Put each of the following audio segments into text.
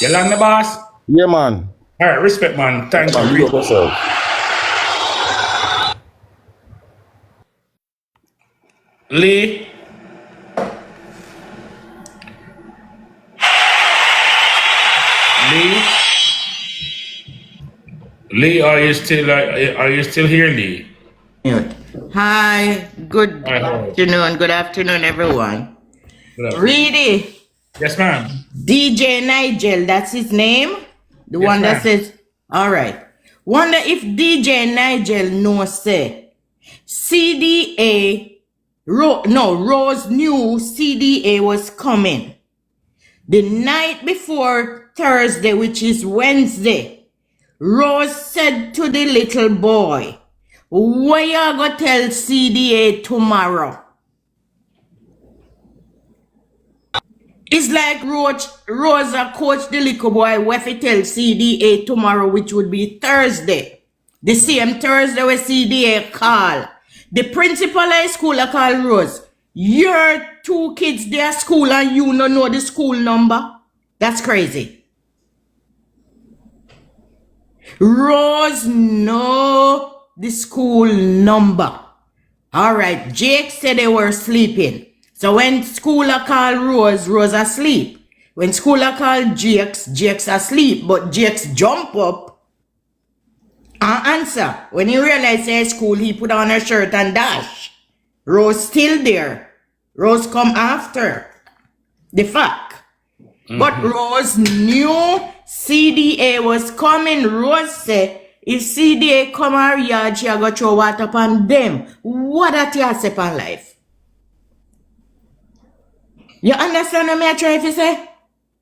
You land the boss? Yeah, man. All right, respect, man. Thank you. Man, big up yourself. Lee, Lee, Lee, are you still here, Lee? Mute. Hi, All right, hold on. good afternoon, everyone. Good afternoon. Reedy, Yes, ma'am. DJ Nigel, that's his name? The Yes, one that ma'am. says, all right. Wonder if DJ Nigel knows, say, Rose knew CDA was coming. The night before Thursday, which is Wednesday, Rose said to the little boy, "Where you go tell CDA tomorrow?" It's like Rosa coach the little boy where he tell CDA tomorrow, which would be Thursday. The same Thursday where CDA call. The principal of school call Rose. Your two kids they at school and you don't know the school number? That's crazy. Rose know the school number. All right, Jake said they were sleeping. So when schooler called Rose, Rose asleep. When schooler called Jake's, Jake's asleep. But Jake's jump up and answer. When he realized at school, he put on a shirt and dash. Rose still there. Rose come after the fact. But Rose knew CDA was coming. Rose said, if CDA come her yard, she go throw water upon them. What that you say upon life? You understand what I try to say?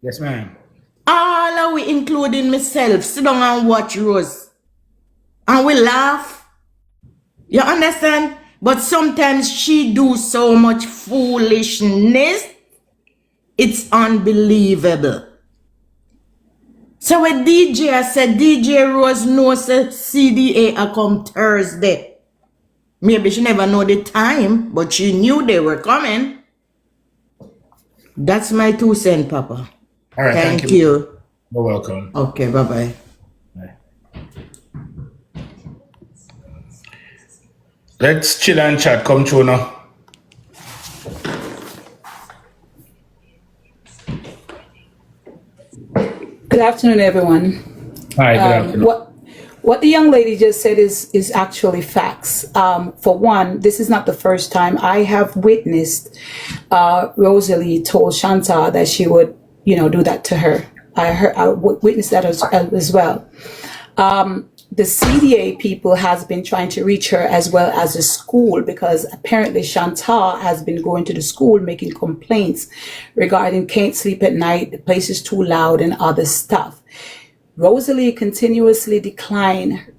Yes, ma'am. All of we, including myself, sit down and watch Rose. And we laugh. You understand? But sometimes she do so much foolishness. It's unbelievable. So when DJ said DJ Rose knows CDA a come Thursday. Maybe she never know the time, but she knew they were coming. That's my 2 cents, Papa. All right, Thank you. You're welcome. Okay, bye-bye. Bye. Let's chill and chat. Come through now. Good afternoon, everyone. Hi, good afternoon. What the young lady just said is actually facts. For one, this is not the first time I have witnessed Rosalie told Shanta that she would, do that to her. I witnessed that as well. The CDA people has been trying to reach her as well as the school because apparently Chantal has been going to the school making complaints regarding can't sleep at night, the place is too loud and other stuff. Rosalie continuously declined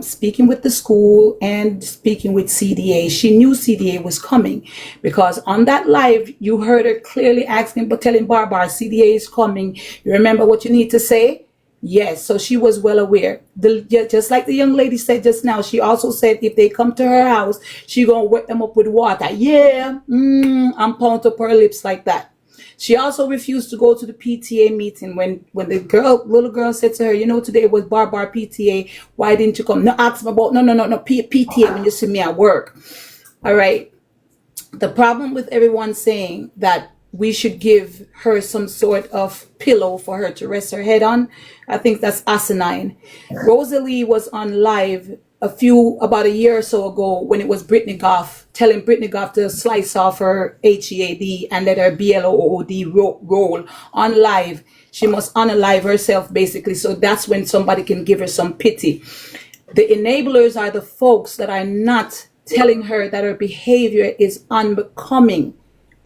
speaking with the school and speaking with CDA. She knew CDA was coming because on that live, you heard her clearly asking, but telling Barbara, CDA is coming. You remember what you need to say? Yes, so she was well aware. Just like the young lady said just now, she also said if they come to her house, she gonna wet them up with water. Yeah, and pound up her lips like that. She also refused to go to the PTA meeting when the little girl said to her, today was Barbara PTA. Why didn't you come? No, ask me about, no, PTA when you see me at work. All right. The problem with everyone saying that we should give her some sort of pillow for her to rest her head on, I think that's asinine. Rosalie was on live about a year or so ago when it was Brittany Goff, telling Brittany Goff to slice off her HEAD and let her BLOOD roll on live. She must unalive herself basically. So that's when somebody can give her some pity. The enablers are the folks that are not telling her that her behavior is unbecoming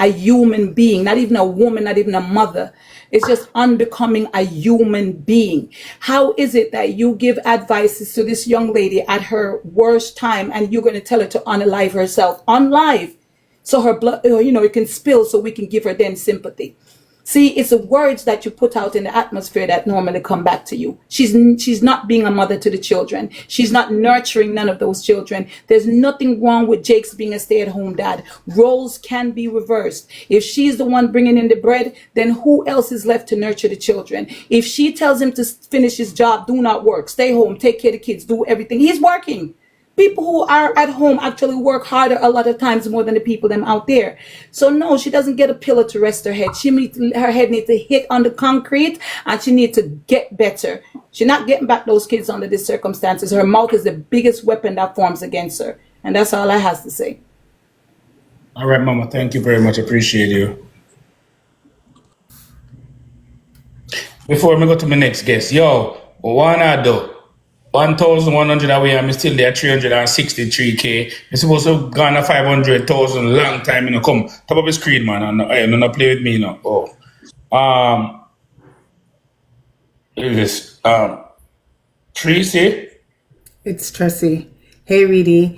a human being, not even a woman, not even a mother. It's just unbecoming a human being. How is it that you give advices to this young lady at her worst time and you're going to tell her to unalive herself on live so her blood, it can spill so we can give her then sympathy? See, it's the words that you put out in the atmosphere that normally come back to you. She's not being a mother to the children. She's not nurturing none of those children. There's nothing wrong with Jake's being a stay-at-home dad. Roles can be reversed. If she's the one bringing in the bread, then who else is left to nurture the children? If she tells him to finish his job, do not work, stay home, take care of the kids, do everything, he's working. People who are at home actually work harder a lot of times more than the people them out there. So no, she doesn't get a pillow to rest her head. Her head needs to hit on the concrete, and she needs to get better. She's not getting back those kids under these circumstances. Her mouth is the biggest weapon that forms against her. And that's all I has to say. All right, Mama. Thank you very much. Appreciate you. Before we go to my next guest, yo, one I do. 1,100 away, I'm still there, 363K. You're supposed to have gone a 500,000 long time, come. Top of the screen, man. And not play with me, Oh. Is this? Tracy? It's Tracy. Hey, Reedy.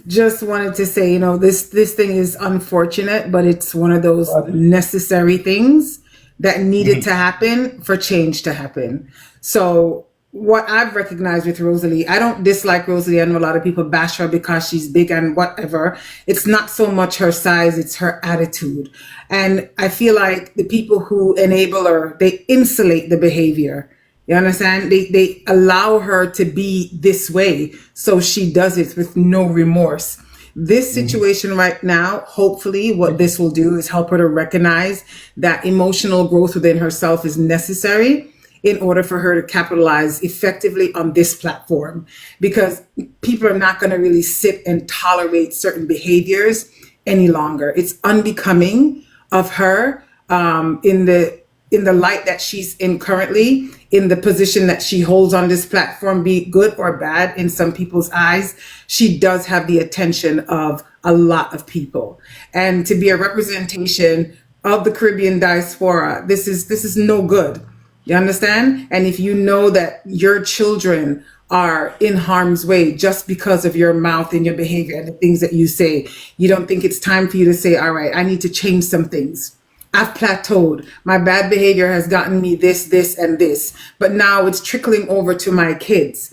Just wanted to say, this thing is unfortunate, but it's one of those necessary things that needed to happen for change to happen. So what I've recognized with Rosealee, I don't dislike Rosealee. I know a lot of people bash her because she's big and whatever. It's not so much her size, it's her attitude. And I feel like the people who enable her, they insulate the behavior. You understand? They allow her to be this way. So she does it with no remorse. This situation right now, hopefully what this will do is help her to recognize that emotional growth within herself is necessary in order for her to capitalize effectively on this platform, because people are not going to really sit and tolerate certain behaviors any longer. It's unbecoming of her in the light that she's in currently, in the position that she holds on this platform, be it good or bad in some people's eyes. She does have the attention of a lot of people, and to be a representation of the Caribbean diaspora, this is no good. You understand? And if you know that your children are in harm's way just because of your mouth and your behavior and the things that you say, you don't think it's time for you to say, all right, I need to change some things. I've plateaued. My bad behavior has gotten me this, and this, but now it's trickling over to my kids.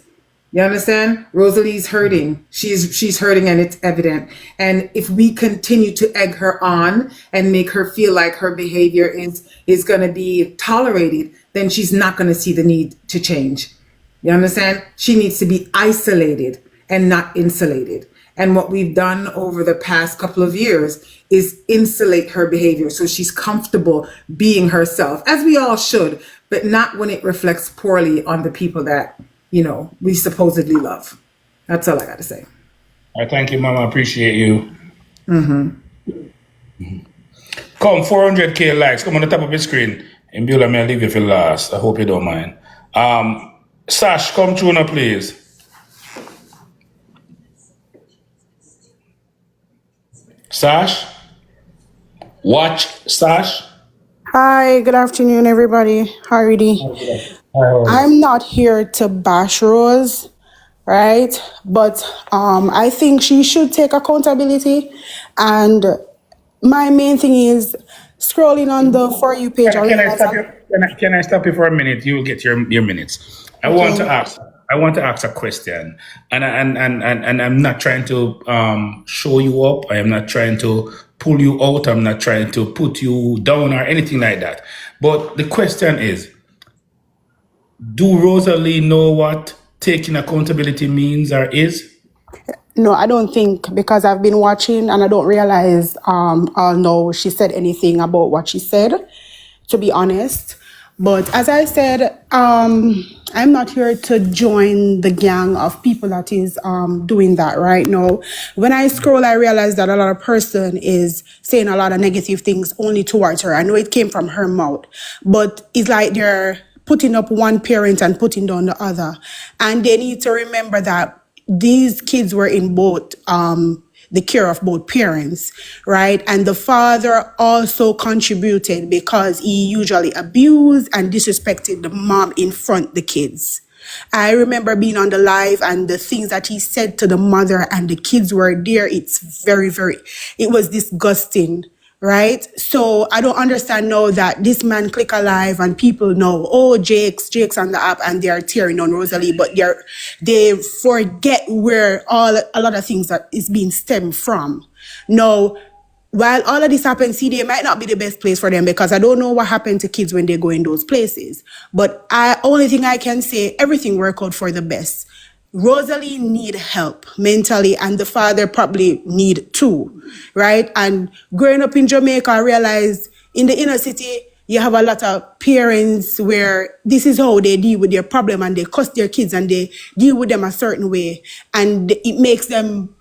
You understand? Rosalee's hurting. She's hurting, and it's evident. And if we continue to egg her on and make her feel like her behavior is going to be tolerated, then she's not going to see the need to change. You understand? She needs to be isolated and not insulated. And what we've done over the past couple of years is insulate her behavior so she's comfortable being herself, as we all should, but not when it reflects poorly on the people that, we supposedly love. That's all I got to say. All right, thank you, Mama. Appreciate you. Come, 400K likes. Come on the top of the screen. And Beulah, may I leave you for last. I hope you don't mind. Sash, come through now, please. Sash? Watch, Sash? Hi, good afternoon, everybody. Hi, Rudy. I'm not here to bash Rose, right? But I think she should take accountability. And my main thing is scrolling on the For You page. Can I stop you for a minute? You will get your minutes. I want to ask a question, and I'm not trying to show you up. I am not trying to pull you out. I'm not trying to put you down or anything like that. But the question is, do Rosealee know what taking accountability means or is? No, I don't think, because I've been watching and I don't realize I'll know she said anything about what she said, to be honest. But as I said, I'm not here to join the gang of people that is doing that right now. When I scroll, I realize that a lot of person is saying a lot of negative things only towards her. I know it came from her mouth, but it's like they're putting up one parent and putting down the other. And they need to remember that these kids were in both the care of both parents, right? And the father also contributed because he usually abused and disrespected the mom in front of the kids. I remember being on the live and the things that he said to the mother and the kids were there. It's very, very, it was disgusting, right? So I don't understand now that this man click alive and people know, oh, Jake's on the app and they are tearing on Rosalie, but they forget where a lot of things is being stemmed from. Now, while all of this happens, CDA might not be the best place for them because I don't know what happened to kids when they go in those places. But only thing I can say, everything work out for the best. Rosalie need help mentally, and the father probably need too, right? And growing up in Jamaica, I realized in the inner city, you have a lot of parents where this is how they deal with their problem and they cuss their kids and they deal with them a certain way. And it makes them,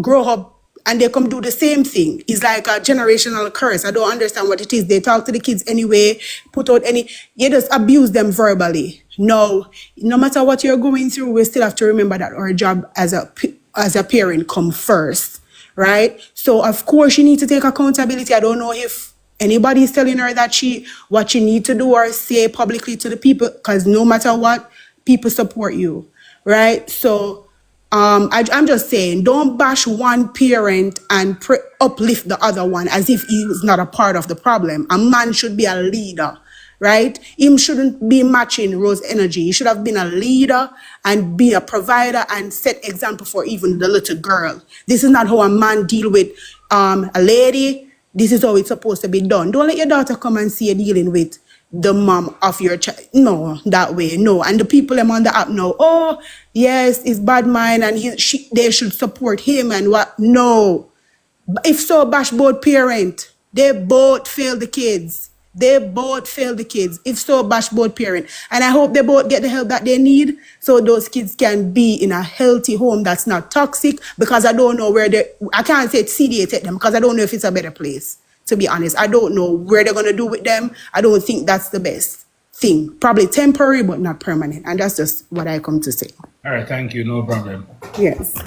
grow up and they come do the same thing. It's like a generational curse. I don't understand what it is. They talk to the kids anyway, you just abuse them verbally. No matter what you're going through, we still have to remember that our job as a parent come first, right? So of course you need to take accountability. I don't know if anybody is telling her that what she need to do or say publicly to the people, because no matter what, people support you, right? So I'm just saying, don't bash one parent and uplift the other one as if he was not a part of the problem. A man should be a leader, right? Him shouldn't be matching Rose energy. He should have been a leader and be a provider and set example for even the little girl. This is not how a man deal with a lady. This is how it's supposed to be done. Don't let your daughter come and see you dealing with the mom of your child. No, that way, no. And the people them on the app know, oh, yes, it's bad mind and they should support him and what? No. If so, bash both parent. They both fail the kids. If so, bash both parent. And I hope they both get the help that they need so those kids can be in a healthy home that's not toxic, because I don't know I can't say CDA take them because I don't know if it's a better place. To be honest, I don't know where they're going to do with them. I don't think that's the best thing. Probably temporary, but not permanent. And that's just what I come to say. All right, thank you. No problem. Yes.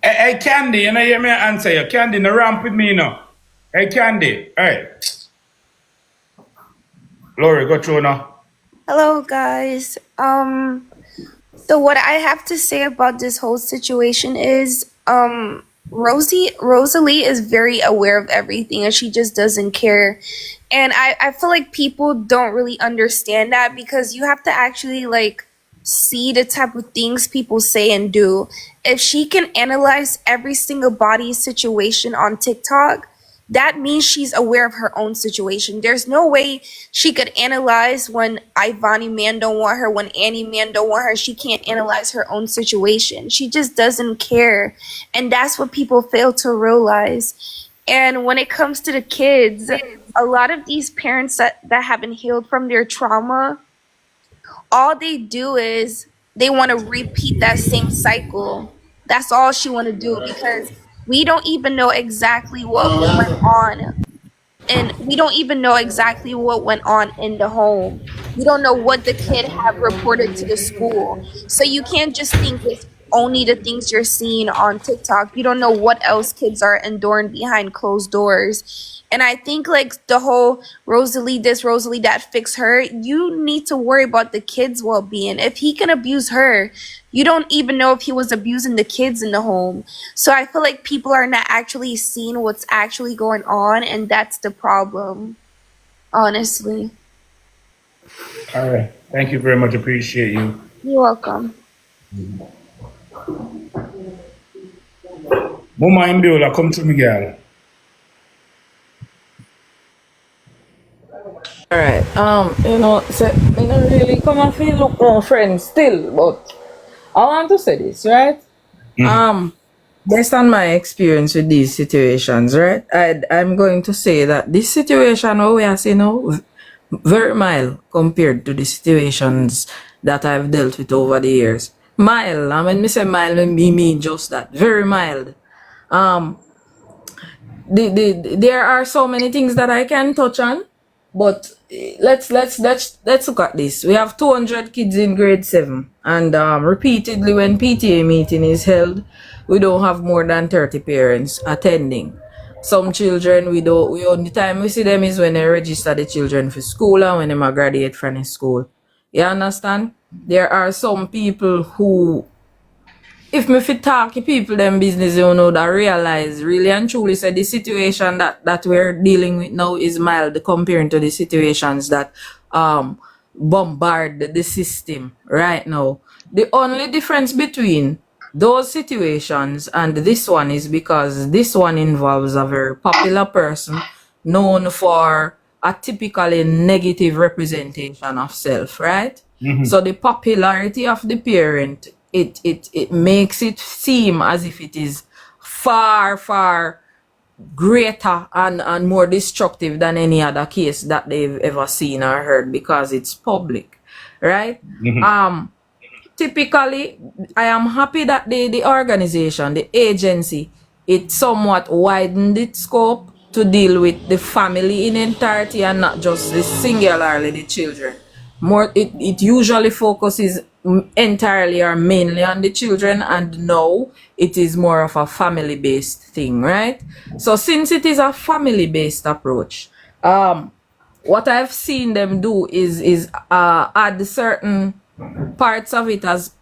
Hey, Candy, you hear me answer you. Candy, no ramp with me, Hey, Candy. All right. Lori, go through now. Hello, guys. So what I have to say about this whole situation is, Rosalie is very aware of everything and she just doesn't care. And I feel like people don't really understand that, because you have to actually see the type of things people say and do. If she can analyze every single body situation on TikTok, that means she's aware of her own situation. There's no way she could analyze when Ivani man don't want her, when Annie man don't want her. She can't analyze her own situation. She just doesn't care. And that's what people fail to realize. And when it comes to the kids, a lot of these parents that haven't healed from their trauma, all they do is they want to repeat that same cycle. That's all she want to do, because we don't even know exactly what went on. And we don't even know exactly what went on in the home. We don't know what the kid have reported to the school. So you can't just think it's only the things you're seeing on TikTok. You don't know what else kids are enduring behind closed doors. And I think the whole Rosalie this, Rosalie that, fix her. You need to worry about the kids' well-being. If he can abuse her, you don't even know if he was abusing the kids in the home. So I feel like people are not actually seeing what's actually going on, and that's the problem, honestly. All right. Thank you very much. Appreciate you. You're welcome. Mama in Biola, come to me, girl. Alright, so me not really come and feel look on friends still, but I want to say this, right? Based on my experience with these situations, right? I'm going to say that this situation what we are seeing now, very mild compared to the situations that I've dealt with over the years. Mild, and when me say mild, I mean just that, very mild. There are so many things that I can touch on, but let's look at this. We have 200 kids in grade 7, and repeatedly when PTA meeting is held, we don't have more than 30 parents attending. Some children we only time we see them is when they register the children for school and when they graduate from the school. You understand? There are some people who if me fit talk to people them business, you know, that realize really and truly say the situation that we're dealing with now is mild comparing to the situations that um bombard the system right now. The only difference between those situations and this one is because this one involves a very popular person known for a typically negative representation of self, right? So the popularity of the parent, it makes it seem as if it is far greater and more destructive than any other case that they've ever seen or heard because it's public, right? Typically, I am happy that the organization, the agency, it somewhat widened its scope to deal with the family in entirety and not just the singularly the children. More, it usually focuses entirely or mainly on the children, and now it is more of a family-based thing, right? So since it is a family-based approach, what I've seen them do is add certain parts of it as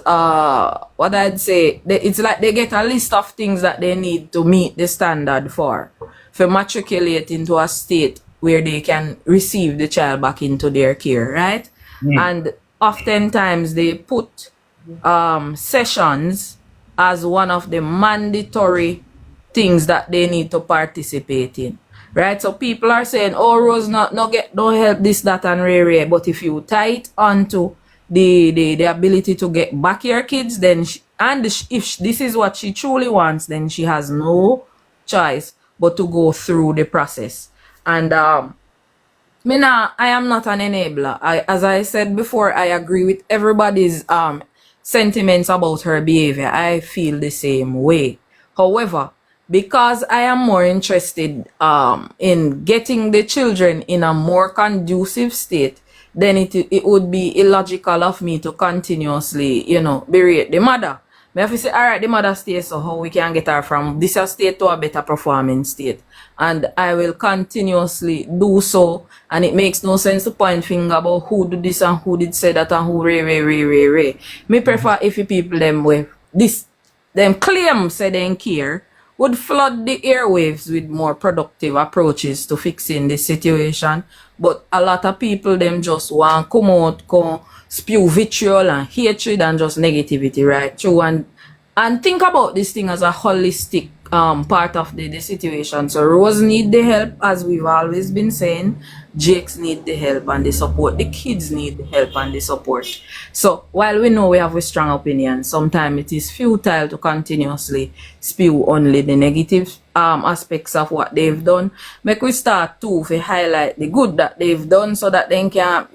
what I'd say, it's like they get a list of things that they need to meet the standard for matriculate into a state where they can receive the child back into their care, right? And oftentimes they put sessions as one of the mandatory things that they need to participate in, right? So people are saying, "Oh, Rose, no help this, that, and rare." But if you tie it onto the ability to get back your kids, then if this is what she truly wants, then she has no choice but to go through the process. And I am not an enabler. As I said before, I agree with everybody's sentiments about her behavior. I feel the same way. However, because I am more interested in getting the children in a more conducive state, then it would be illogical of me to continuously, berate the mother. Me have to say, all right, the mother stays, so how we can get her from this state to a better performing state. And I will continuously do so. And it makes no sense to point finger about who did this and who did say that and who re. Me prefer if you people them with this, them claim say they care, would flood the airwaves with more productive approaches to fixing the situation. But a lot of people them just want come out, spew vitriol and hatred and just negativity right through, and think about this thing as a holistic part of the situation. So Rose need the help, as we've always been saying. Jakes need the help and the support. The kids need the help and the support. So while we know we have a strong opinion, sometimes it is futile to continuously spew only the negative aspects of what they've done. Make we start to highlight the good that they've done so that they can,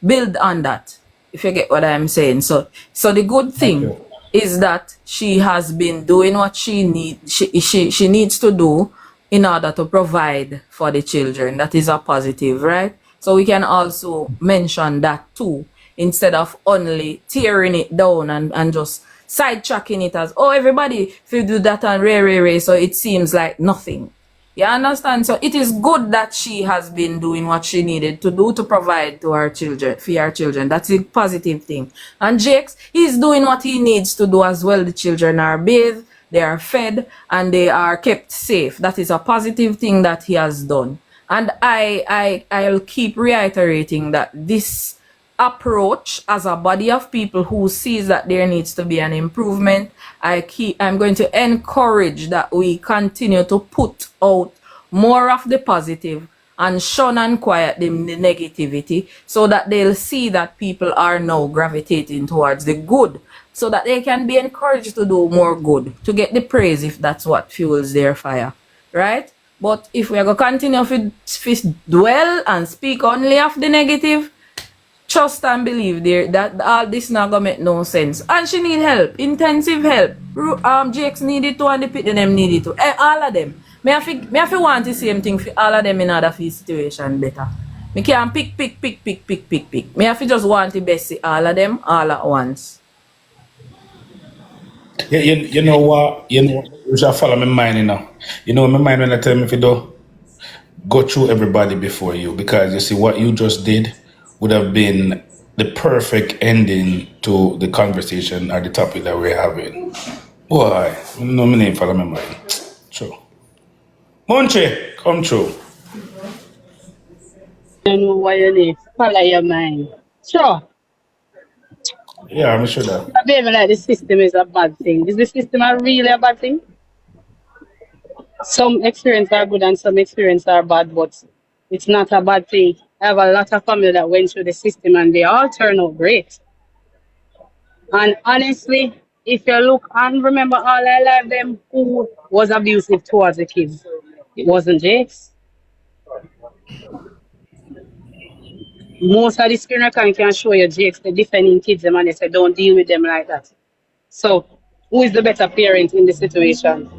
build on that, if you get what I'm saying. So the good thing is that she has been doing what she needs to do in order to provide for the children. That is a positive, right? So we can also mention that too, instead of only tearing it down and just sidetracking it as, oh, everybody if you do that and re, so it seems like nothing. You understand? So it is good that she has been doing what she needed to do to provide to her children, for her children. That's a positive thing. And Jakes, he's doing what he needs to do as well. The children are bathed, they are fed, and they are kept safe. That is a positive thing that he has done. And I'll keep reiterating that this approach, as a body of people who sees that there needs to be an improvement, I'm going to encourage that we continue to put out more of the positive and shun and quiet the negativity, so that they'll see that people are now gravitating towards the good, so that they can be encouraged to do more good, to get the praise if that's what fuels their fire, right? But if we are going to continue to dwell and speak only of the negative, trust and believe there that all this not gonna make no sense. And she need help, intensive help. Jakes needed to and the pit them needed to. All of them. Me have to want the same thing for all of them in order for situation better. Me can't pick. Me have to just want the best for all of them all at once. Yeah, you know what? You should follow my mind, You know my mind when I tell me if you do go through everybody before you, because you see what you just did would have been the perfect ending to the conversation or the topic that we're having. Boy, no my name for my mind. True. Munchie, come true. Don't know why you need follow your mind. Sure. Yeah, I'm sure that. I believe like the system is a bad thing. Is the system really a bad thing? Some experiences are good and some experiences are bad, but it's not a bad thing. I have a lot of family that went through the system and they all turn out great. And honestly, if you look and remember all I life them who was abusive towards the kids, it wasn't Jakes. Most of the screen record can show you Jakes, the defending kids them and they say don't deal with them like that. So who is the better parent in the situation?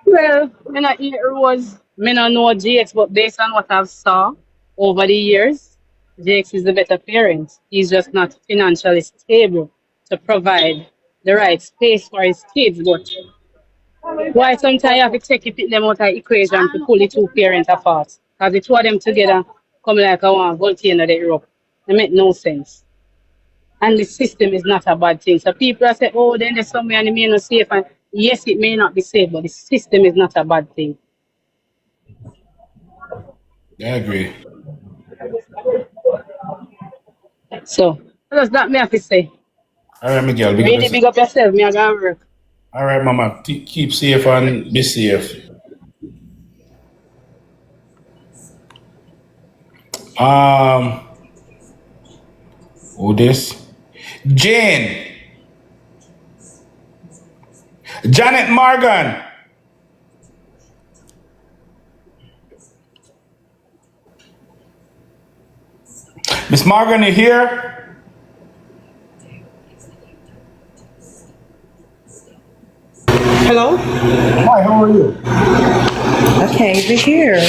Well, me not hear Rose, me not know Jakes, but based on what I've saw over the years, Jakes is the better parent. He's just not financially stable to provide the right space for his kids. But why sometimes you have to take it them out of the equation to pull the two parents apart? Because the two of them together come like a one volcano that erupt. It make no sense. And the system is not a bad thing. So people are saying, oh, then there's somewhere and it may not safe. And yes, it may not be safe, but the system is not a bad thing. I agree. So that's that me have to say. All right, Miguel. Big up Really yourself. big up yourself, me I gotta work. All right, Mama. Keep safe and be safe. Um, who this? Jane. Janet Morgan. Miss Morgan, you here? Hello? Hi, how are you? Okay, we're here.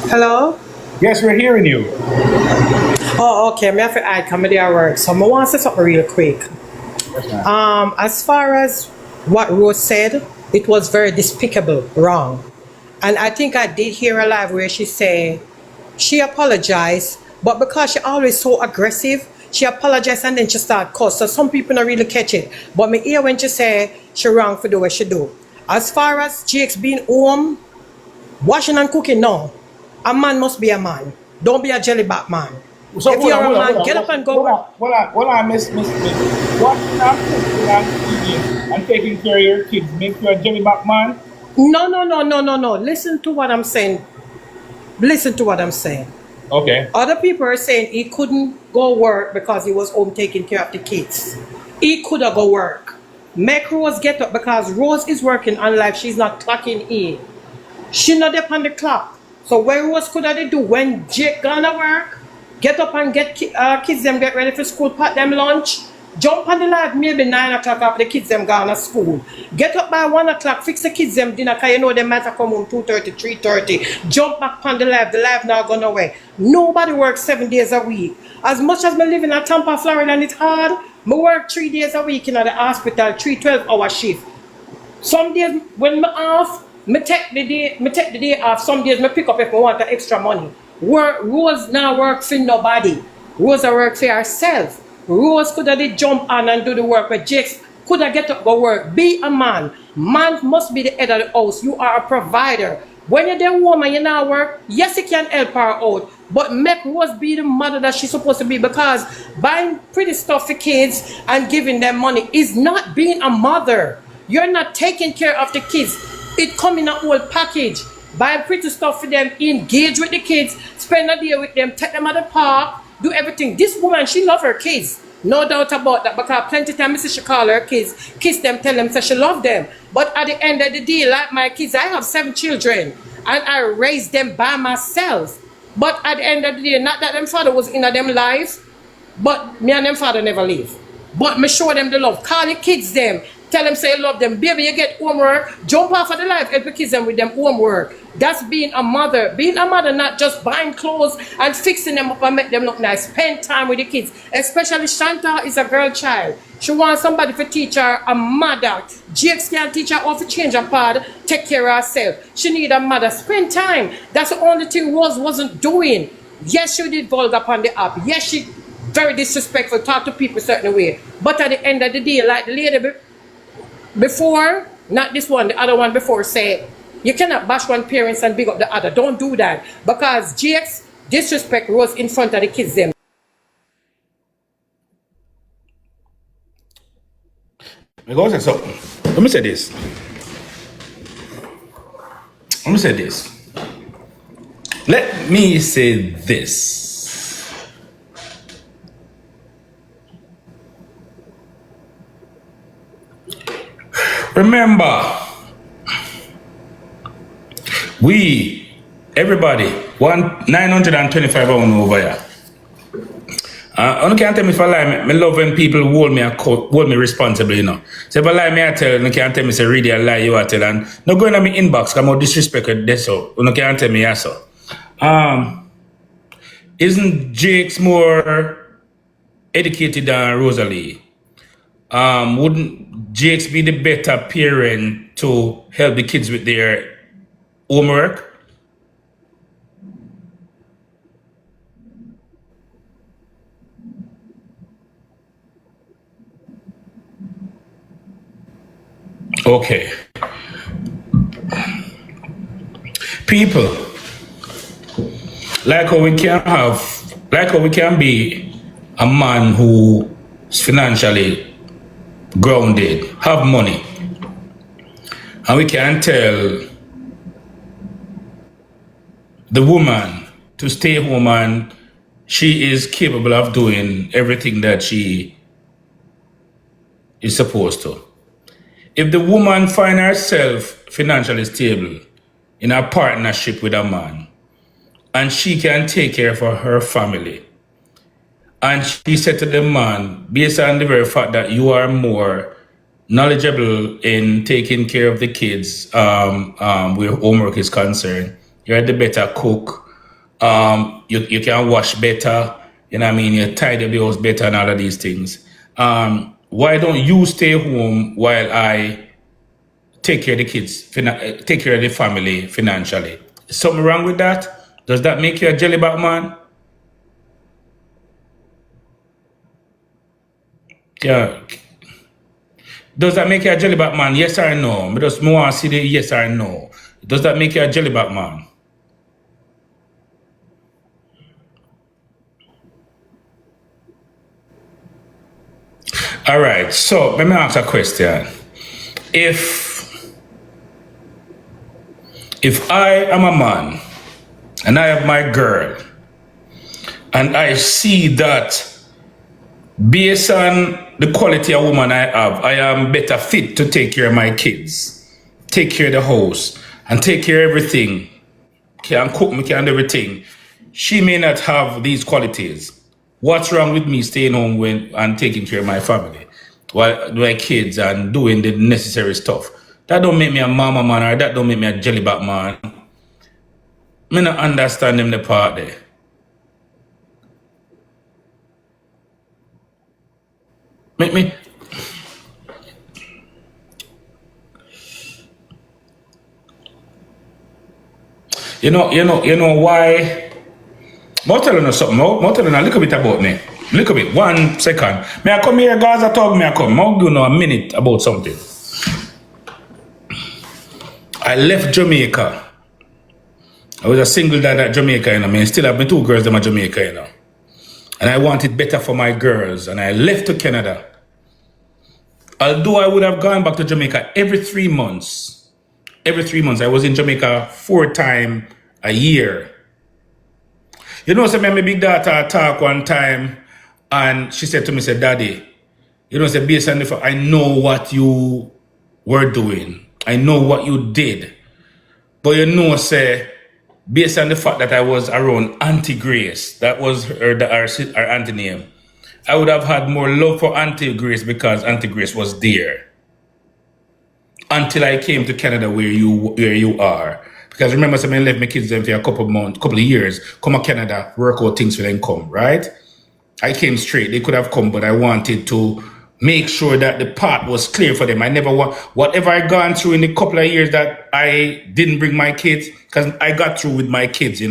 Hello? Yes, we're hearing you. Oh, okay. Me have to add comedy at work. So I want to say something real quick. As far as what Rose said, it was very despicable, wrong. And I think I did hear her live where she said she apologized, but because she always so aggressive, she apologized and then she start cuss. So some people don't really catch it. But me hear when she say she wrong for the way she do. As far as Jake's being home, washing and cooking, no. A man must be a man. Don't be a jellyback man. So If you're a man, get up and go. Hold on, Miss. Watching and cooking and eating and taking care of your kids make you a jellyback man? No. Listen to what I'm saying. Listen to what I'm saying. Okay. Other people are saying he couldn't go work because he was home taking care of the kids. He could have go work. Make Rose get up because Rose is working on life. She's not clocking in. She not up on the clock. So what Rose could have do when Jake gonna work? Get up and get kids them get ready for school, pack them lunch. Jump on the live maybe 9 o'clock after the kids them gone to school. Get up by 1 o'clock, fix the kids them dinner because you know they might have come home 2:30, 3:30. Jump back on the live now gone away. Nobody works 7 days a week. As much as me live in Tampa, Florida and it's hard, me work 3 days a week in the hospital, 3 12-hour shift. Some days when me off, me take the day off. Some days me pick up if I want the extra money. Rose now work for nobody. Rose work for herself. Rose could have jump on and do the work, but Jakes could have get up go work. Be a man. Man must be the head of the house. You are a provider. When you're the woman, you now work, yes, you can help her out. But make Rose be the mother that she's supposed to be, because buying pretty stuff for kids and giving them money is not being a mother. You're not taking care of the kids. It come in a whole package. Buy pretty stuff for them, engage with the kids, spend a day with them, take them at the park, do everything. This woman, she love her kids. No doubt about that, because plenty of times she call her kids, kiss them, tell them that she love them. But at the end of the day, like my kids, I have 7 children and I raised them by myself. But at the end of the day, not that them father was in them life, but me and them father never leave. But me show them the love. Call the kids them, Tell them say you love them. Baby, you get homework. Jump off of the life. Help the kids them with them homework. That's being a mother. Being a mother, not just buying clothes and fixing them up and make them look nice. Spend time with the kids. Especially Shanta is a girl child. She wants somebody to teach her a mother. Jakes can teach her how to change a pad, take care of herself. She need a mother. Spend time. That's the only thing Rose wasn't doing. Yes, she did vulgar upon the app. Yes, she very disrespectful, talk to people a certain way. But at the end of the day, like the lady before, not this one, the other one before, say, you cannot bash one parents and big up the other. Don't do that. Because Jakes disrespect Rose in front of the kids them. So, let me say this. Let me say this. Remember, everybody, 925 over here. I can't tell me if I lie. Me love when people hold me responsible, you know. So if I lie, me I tell. You can't tell me say really I lie. You I tell and no going on my inbox. Come out disrespect this so. You can't tell me yes so. Isn't Jakes more educated than Rosealee? Wouldn't Jakes be the better parent to help the kids with their homework? Okay. People, like how we can be a man who is financially grounded, have money, and we can tell the woman to stay home and she is capable of doing everything that she is supposed to. If the woman finds herself financially stable in a partnership with a man, and she can take care of her family, and she said to the man, based on the very fact that you are more knowledgeable in taking care of the kids where homework is concerned, you're the better cook, you can wash better, you know what I mean, you tidy the house better and all of these things. Why don't you stay home while I take care of the kids, take care of the family financially? Is something wrong with that? Does that make you a jellyback man? Yeah. Does that make you a jellyback man? Yes or no? I just want to see the yes or no. Does that make you a jellyback man? All right, so let me ask a question. If I am a man and I have my girl and I see that based on the quality of woman I have, I am better fit to take care of my kids, take care of the house, and take care of everything, can cook me, can do everything. She may not have these qualities. What's wrong with me staying home and taking care of my family, while my kids and doing the necessary stuff? That don't make me a mama man, or that don't make me a jellyback man. Me not understand them the part there. Make me. You know why? I'll tell you something. I'll tell you a little bit about me. Little bit. 1 second. May I come here, guys? I talk. May I come? I'll give you a minute about something. I left Jamaica. I was a single dad at Jamaica, you know. I still have my 2 girls in Jamaica, you know. And I wanted better for my girls. And I left to Canada. Although I would have gone back to Jamaica every 3 months. Every 3 months. I was in Jamaica 4 times a year. You know, so my big daughter talk one time, and she said to me, say, Daddy, you know, say, based on the fact, I know what you were doing. I know what you did. But you know, say, based on the fact that I was around Auntie Grace, that was her auntie name, I would have had more love for Auntie Grace because Auntie Grace was there. until I came to Canada where you are. Because remember, I left my kids there for a couple of years, come to Canada, work out things for them come, right? I came straight. They could have come, but I wanted to make sure that the path was clear for them. I never want, whatever I gone through in the couple of years that I didn't bring my kids, because I got through with my kids,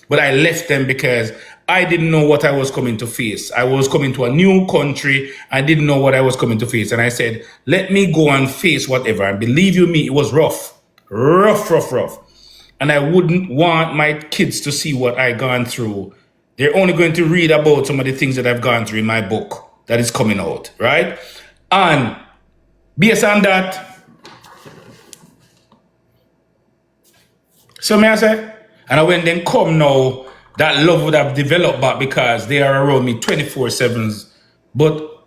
but I left them because I didn't know what I was coming to face. I was coming to a new country. I didn't know what I was coming to face. And I said, let me go and face whatever. And believe you me, it was rough. Rough. And I wouldn't want my kids to see what I gone through. They're only going to read about some of the things that I've gone through in my book that is coming out, right? And based on that, so may I say, and when they come now, that love would have developed back because they are around me 24/7. But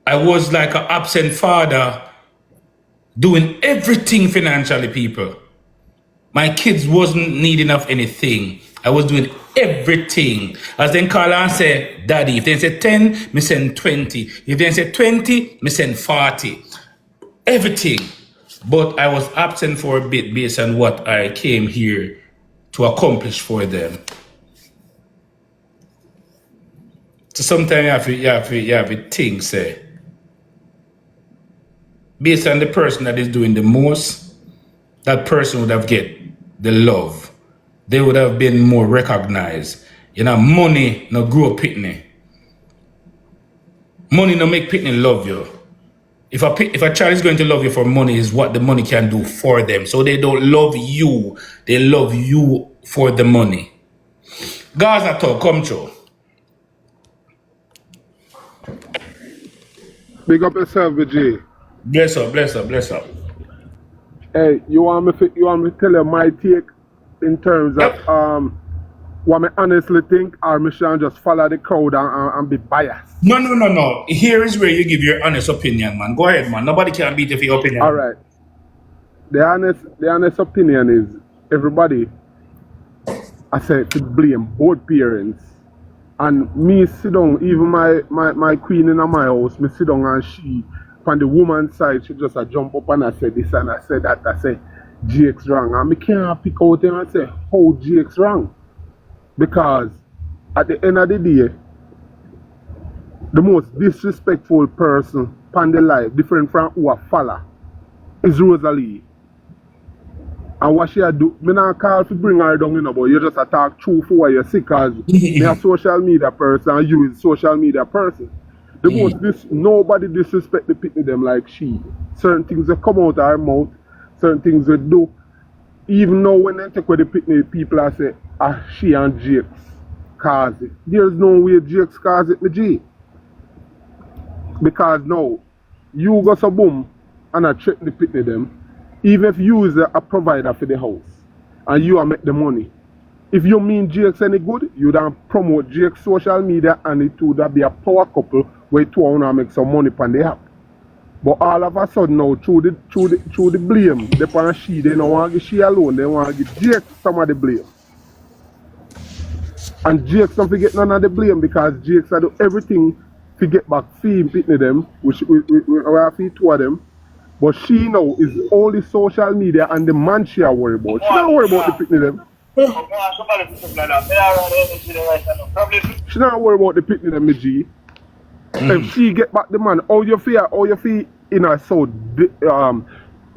I was like an absent father doing everything financially, people. My kids wasn't needing of anything. I was doing everything. As they call and say, Daddy, if they say 10, me send 20. If they say 20, me send 40. Everything. But I was absent for a bit based on what I came here to accomplish for them. So sometimes you have to think, say, based on the person that is doing the most, that person would have get the love. They would have been more recognized. Money no grow pitney. Money no make pitney love you. If a child is going to love you for money, is what the money can do for them. So they don't love you. They love you for the money. Gaza talk, come true. Big up yourself, Vijay. Bless up. Hey, you want me to tell you my take in terms of what I honestly think, or me should just follow the crowd and be biased? No. Here is where you give your honest opinion, man. Go ahead, man. Nobody can beat you for your opinion. All right. The honest opinion is everybody, I say, to blame both parents. And me sit down, even my queen in my house, me sit down and she, on the woman's side, she just jump up and I say this and I say that. I say, Jake's wrong. And me can't pick out him and say, how Jake's wrong? Because at the end of the day, the most disrespectful person on the life, different from who I follow, is Rosealee. And what she do, me not call to bring her down, but you just talk true for what you see, because me a social media person and you is social media person. Nobody disrespect the pitney them like she. Certain things that come out of her mouth, certain things they do. Even now when they take away the pitney, people are say, she and Jakes cause it. There's no way Jakes cause it, me G. Because now, you go so boom and I check the pitney them. Even if you is a provider for the house and you are make the money, if you mean Jake's any good, you don't promote Jake's social media and it would be a power couple where two want to make some money on the app. But all of a sudden now, through the blame, they want she, they don't want to give she alone, they want to give Jake some of the blame. And Jake's don't forget none of the blame because Jake's do everything to get back fee pitney them, which we have fee two of them. But she now is only social media and the man she worry about. She don't worry about the pitney them. She don't worry about the pitney them, me G. If she get back the man, all you feel in her so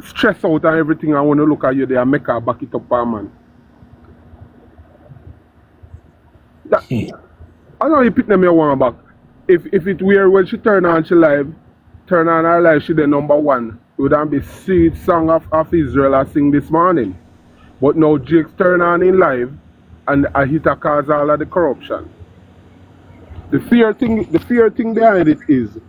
stress out and everything, I want to look at you there and make her back it up for a man. I know you pick them your one back. If it were when she turn on her live, she the number one. It would be sweet song of Israel I sing this morning. But now Jake's turn on in live and I hit a cause all of the corruption. The fear thing behind it is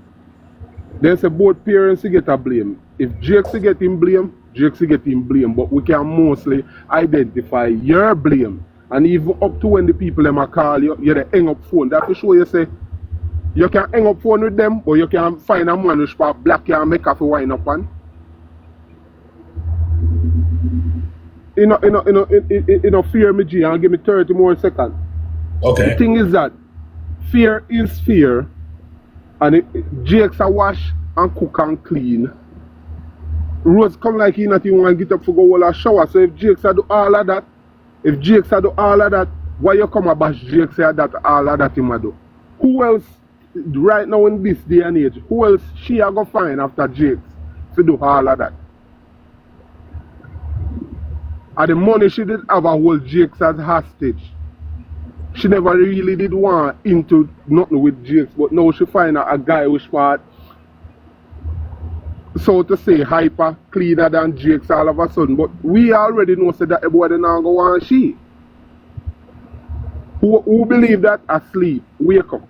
there's a both parents to get a blame. If Jake's to get him blame, Jake's to get him blame. But we can mostly identify your blame. And even up to when the people them call you, you hang up phone. That to show you say you can hang up phone with them, but you can find a man who's black and make a wine up on. You know, fear me, G, and give me 30 more seconds. Okay. The thing is that fear is fear, and Jake's a wash and cook and clean. Rose come like he not even want to get up for go all a shower. So if Jakes do all of that, why you come and bash Jakes that all of that him a do? Who else right now in this day and age, who else she a go find after Jakes to do all of that? And the money she did have a hold Jakes as hostage. She never really did want into nothing with Jakes, but now she find a guy which part, so to say, hyper cleaner than Jakes all of a sudden. But we already know so that everybody now go on she. Who believe that asleep, wake up.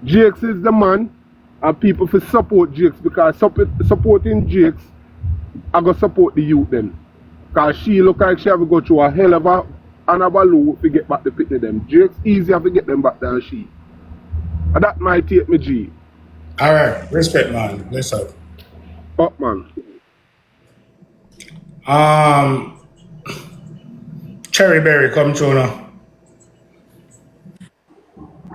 Jakes is the man, and people for support Jakes, because supporting Jakes, I go support the youth then. Because she look like she have to go through a hell of a baloo to get back the picnic them. Jakes easier to get them back than she. And that might take me G. Alright, respect man. Bless up. Up man. Cherry Berry, come through now.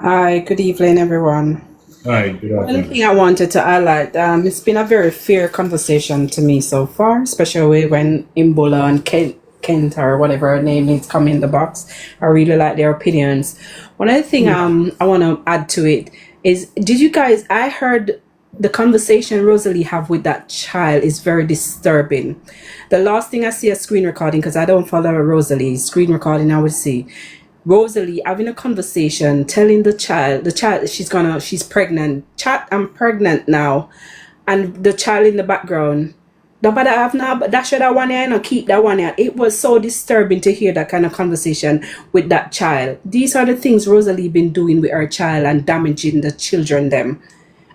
Hi, good evening, everyone. Hi, good One afternoon. thing I wanted to highlight, it's been a very fair conversation to me so far, especially when Imbola and Kent or whatever her name is come in the box. I really like their opinions. One other thing I want to add to it is, I heard the conversation Rosealee have with that child is very disturbing. The last thing I see a screen recording, because I don't follow Rosealee, screen recording I would see Rosealee having a conversation, telling the child she's pregnant. Chat, I'm pregnant now. And the child in the background, nobody have now, but that should have one here and keep that one here. It was so disturbing to hear that kind of conversation with that child. These are the things Rosealee been doing with her child and damaging the children them.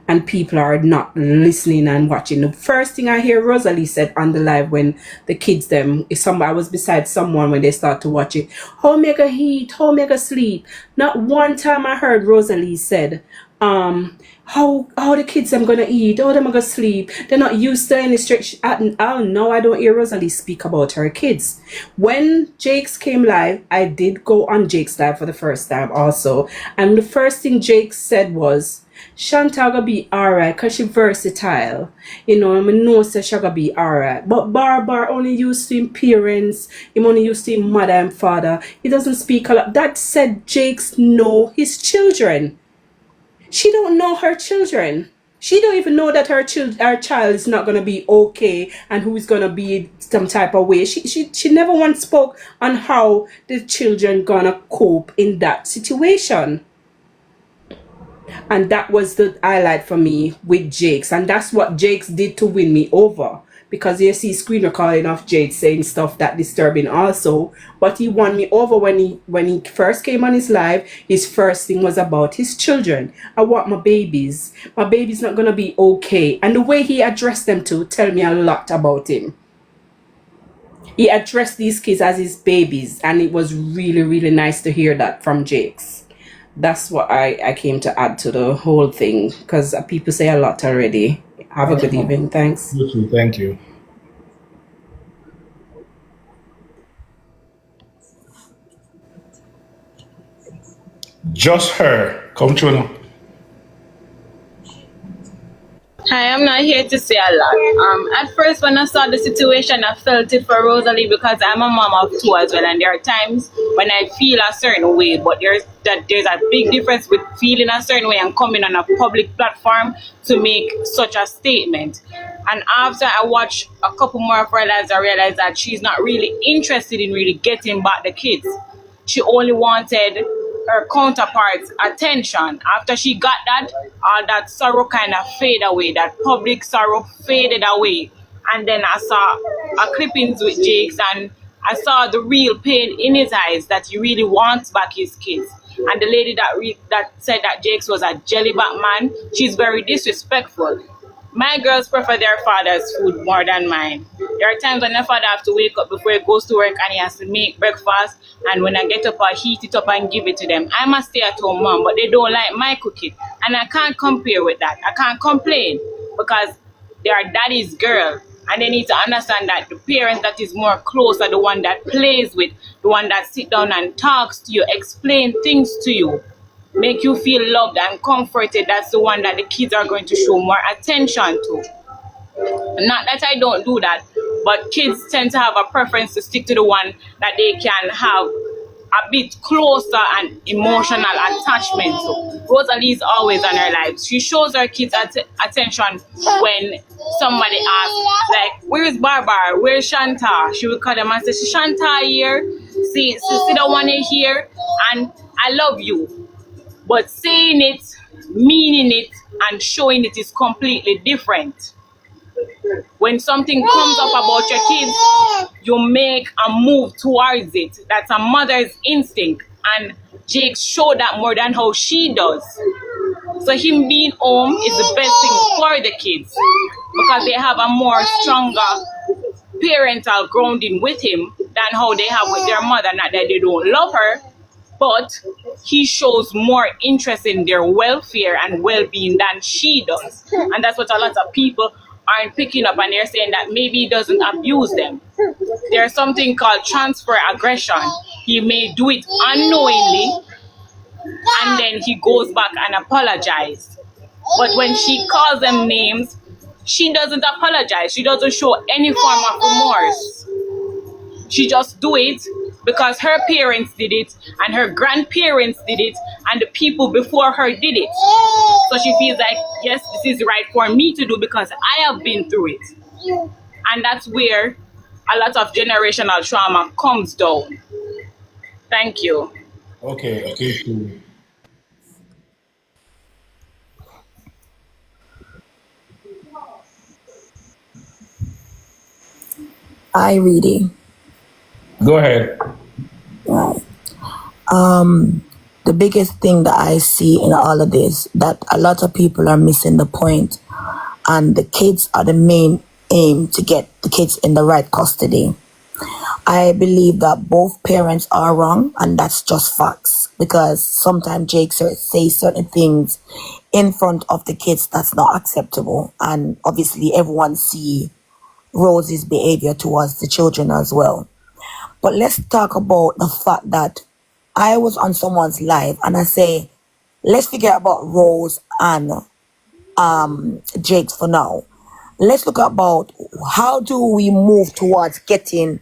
And people are not listening and watching. The first thing I hear Rosealee said on the live when the kids them, if somebody was beside someone when they start to watch it, how make a eat, how make a sleep. Not one time I heard Rosealee said, how the kids them gonna eat, how them gonna sleep. They're not used to any strict. I don't know. I don't hear Rosealee speak about her kids. When Jakes came live, I did go on Jake's live for the first time also, and the first thing Jake said was, Chantal gonna be alright because she versatile. You know, I know say she gonna be alright. But Bar only used to him parents, him only used to him mother and father. He doesn't speak a lot. That said Jakes know his children. She don't know her children. She don't even know that her child is not gonna be okay and who's gonna be some type of way. She never once spoke on how the children gonna cope in that situation. And that was the highlight for me with Jakes. And that's what Jakes did to win me over. Because you see screen recording of Jakes saying stuff that disturbing also. But he won me over when he first came on his live. His first thing was about his children. I want my babies. My baby's not going to be okay. And the way he addressed them to tell me a lot about him. He addressed these kids as his babies. And it was really, really nice to hear that from Jakes. That's what I came to add to the whole thing, because people say a lot already. Have a good evening. Thanks. You too, thank you. Just her. Come through now. Hi, I'm not here to say a lot. At first, when I saw the situation, I felt it for Rosealee because I'm a mom of two as well, and there are times when I feel a certain way, but there's a big difference with feeling a certain way and coming on a public platform to make such a statement. And after I watched a couple more of her lives, I realized that she's not really interested in really getting back the kids. She only wanted her counterparts' attention. After she got that, all that sorrow kind of faded away, that public sorrow faded away. And then I saw a clippings with Jakes, and I saw the real pain in his eyes that he really wants back his kids. And the lady that said that Jakes was a jellyback man, she's very disrespectful. My girls prefer their father's food more than mine. There are times when their father has to wake up before he goes to work and he has to make breakfast, and when I get up, I heat it up and give it to them. I'm a stay-at-home mom, but they don't like my cooking. And I can't compare with that. I can't complain because they are daddy's girl. And they need to understand that the parent that is more close are the one that plays with, the one that sit down and talks to you, explain things to you, make you feel loved and comforted. That's the one that the kids are going to show more attention to. Not that I don't do that, but kids tend to have a preference to stick to the one that they can have a bit closer and emotional attachment. So Rosalie is always on her lives. She shows her kids attention when somebody asks, like, where's Barbara? Where's Shanta? She will call them and say, Shanta here. See the one here, and I love you. But saying it, meaning it, and showing it is completely different. When something comes up about your kids, you make a move towards it. That's a mother's instinct. And Jake showed that more than how she does. So him being home is the best thing for the kids because they have a more stronger parental grounding with him than how they have with their mother. Not that they don't love her, but he shows more interest in their welfare and well-being than she does. And that's what a lot of people aren't picking up, and they're saying that maybe he doesn't abuse them. There's something called transfer aggression. He may do it unknowingly, and then he goes back and apologizes. But when she calls them names, she doesn't apologize. She doesn't show any form of remorse. She just do it because her parents did it and her grandparents did it and the people before her did it. So she feels like, yes, this is right for me to do because I have been through it. And that's where a lot of generational trauma comes down. Thank you. Okay, cool. I reading. Go ahead. Right. The biggest thing that I see in all of this, that a lot of people are missing the point, and the kids are the main aim to get the kids in the right custody. I believe that both parents are wrong, and that's just facts, because sometimes Jake says certain things in front of the kids that's not acceptable, and obviously everyone see Rose's behavior towards the children as well. But let's talk about the fact that I was on someone's live and I say, let's forget about Rose and Jake for now. Let's look about how do we move towards getting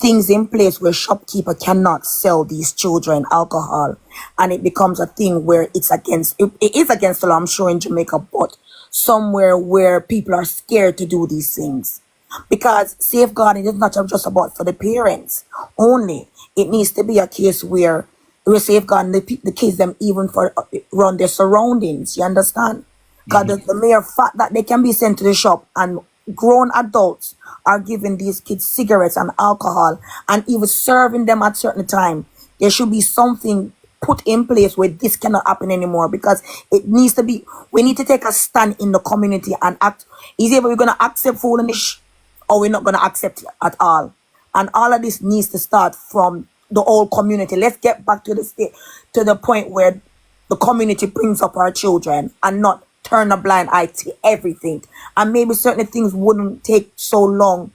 things in place where shopkeeper cannot sell these children alcohol, and it becomes a thing where it is against the law, I'm sure, in Jamaica, but somewhere where people are scared to do these things. Because safeguarding is not just about for the parents only. It needs to be a case where we're safeguarding the kids them even for around their surroundings. You understand? Because the mere fact that they can be sent to the shop and grown adults are giving these kids cigarettes and alcohol and even serving them at certain time, there should be something put in place where this cannot happen anymore, because it needs to be, we need to take a stand in the community and act. Is either we're going to accept foolishness or we're not going to accept it at all. And all of this needs to start from the whole community. Let's get back to the point where the community brings up our children and not turn a blind eye to everything. And maybe certain things wouldn't take so long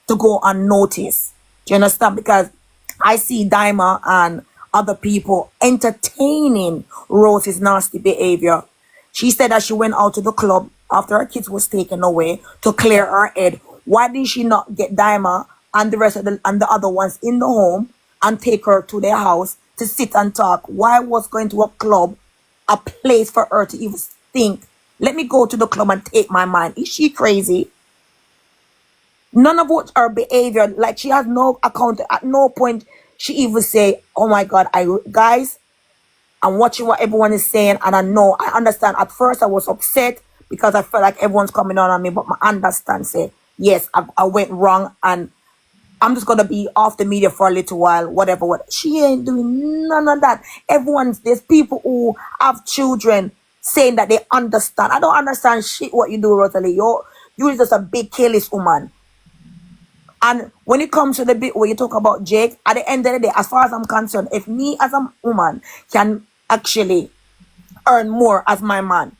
to go unnoticed. Do you understand? Because I see Daima and other people entertaining Rose's nasty behavior. She said that she went out to the club after her kids was taken away to clear her head. Why did she not get Daima and the rest of the other ones in the home and take her to their house to sit and talk? Why was going to a club a place for her to even think, let me go to the club and take my mind? Is she crazy? None of what her behavior, like she has no account. At no point she even say, oh my God, guys, I'm watching what everyone is saying, and I understand. At first I was upset because I felt like everyone's coming on me, but I understand, say, yes, I went wrong, and I'm just going to be off the media for a little while, whatever. She ain't doing none of that. There's people who have children saying that they understand. I don't understand shit what you do, Rosalie. You're just a big careless woman. And when it comes to the bit where you talk about Jake, at the end of the day, as far as I'm concerned, if me as a woman can actually earn more as my man,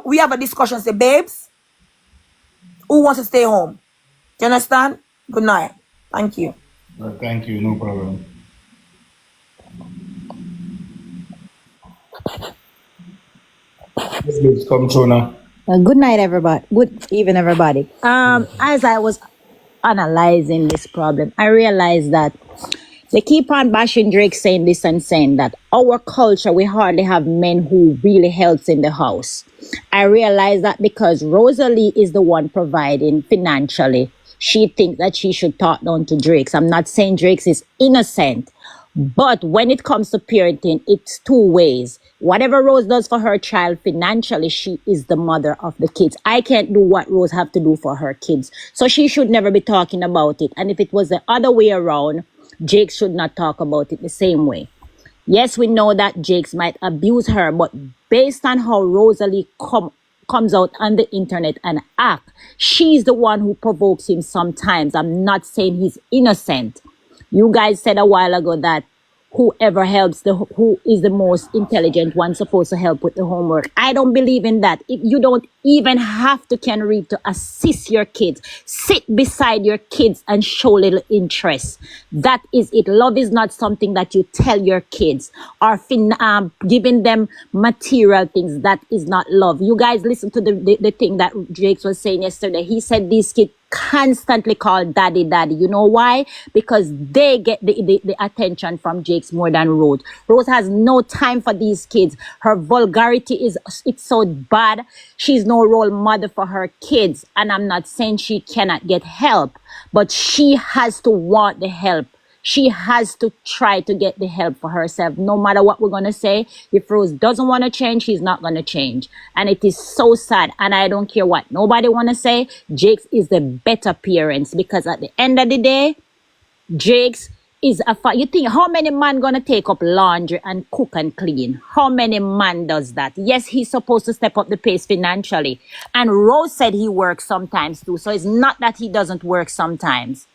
we have a discussion, say, babes, who wants to stay home? Do you understand? Good night. Thank you. Thank you. No problem. Let's come through now. Good night, everybody. Good evening, everybody. As I was analyzing this problem, I realized that they keep on bashing Drake, saying this and saying that. Our culture, we hardly have men who really helps in the house. I realize that because Rosalie is the one providing financially, she thinks that she should talk down to Drake's. I'm not saying Drake's is innocent, but when it comes to parenting, it's two ways. Whatever Rose does for her child financially, she is the mother of the kids. I can't do what Rose have to do for her kids. So she should never be talking about it. And if it was the other way around, Jake should not talk about it the same way. Yes, we know that Jakes might abuse her, but based on how Rosalie comes out on the internet and act, she's the one who provokes him sometimes. I'm not saying he's innocent. You guys said a while ago that whoever helps who is the most intelligent one supposed to help with the homework. I don't believe in that. If you don't even have to can read to assist your kids, sit beside your kids and show little interest. That is it. Love is not something that you tell your kids or giving them material things. That is not love. You guys listen to the thing that Jakes was saying yesterday. He said these kids constantly call daddy. You know why? Because they get the attention from Jakes more than Rose. Rose has no time for these kids. Her vulgarity it's so bad. She's no role model for her kids. And I'm not saying she cannot get help, but she has to want the help. She has to try to get the help for herself. No matter what we're going to say, if Rose doesn't want to change, she's not going to change. And it is so sad. And I don't care what nobody want to say. Jakes is the better parents because at the end of the day, Jakes is you think how many man going to take up laundry and cook and clean? How many man does that? Yes, he's supposed to step up the pace financially. And Rose said he works sometimes too. So it's not that he doesn't work sometimes.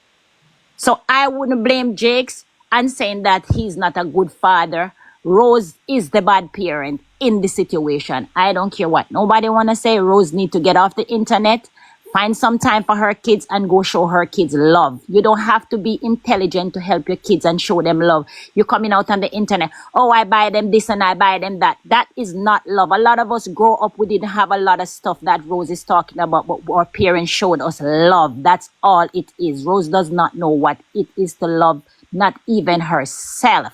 So I wouldn't blame Jakes and saying that he's not a good father. Rose is the bad parent in the situation. I don't care what nobody want to say. Rose need to get off the internet, find some time for her kids and go show her kids love. You don't have to be intelligent to help your kids and show them love. You're coming out on the internet. Oh, I buy them this and I buy them that. That is not love. A lot of us grow up, we didn't have a lot of stuff that Rose is talking about, but our parents showed us love. That's all it is. Rose does not know what it is to love, not even herself.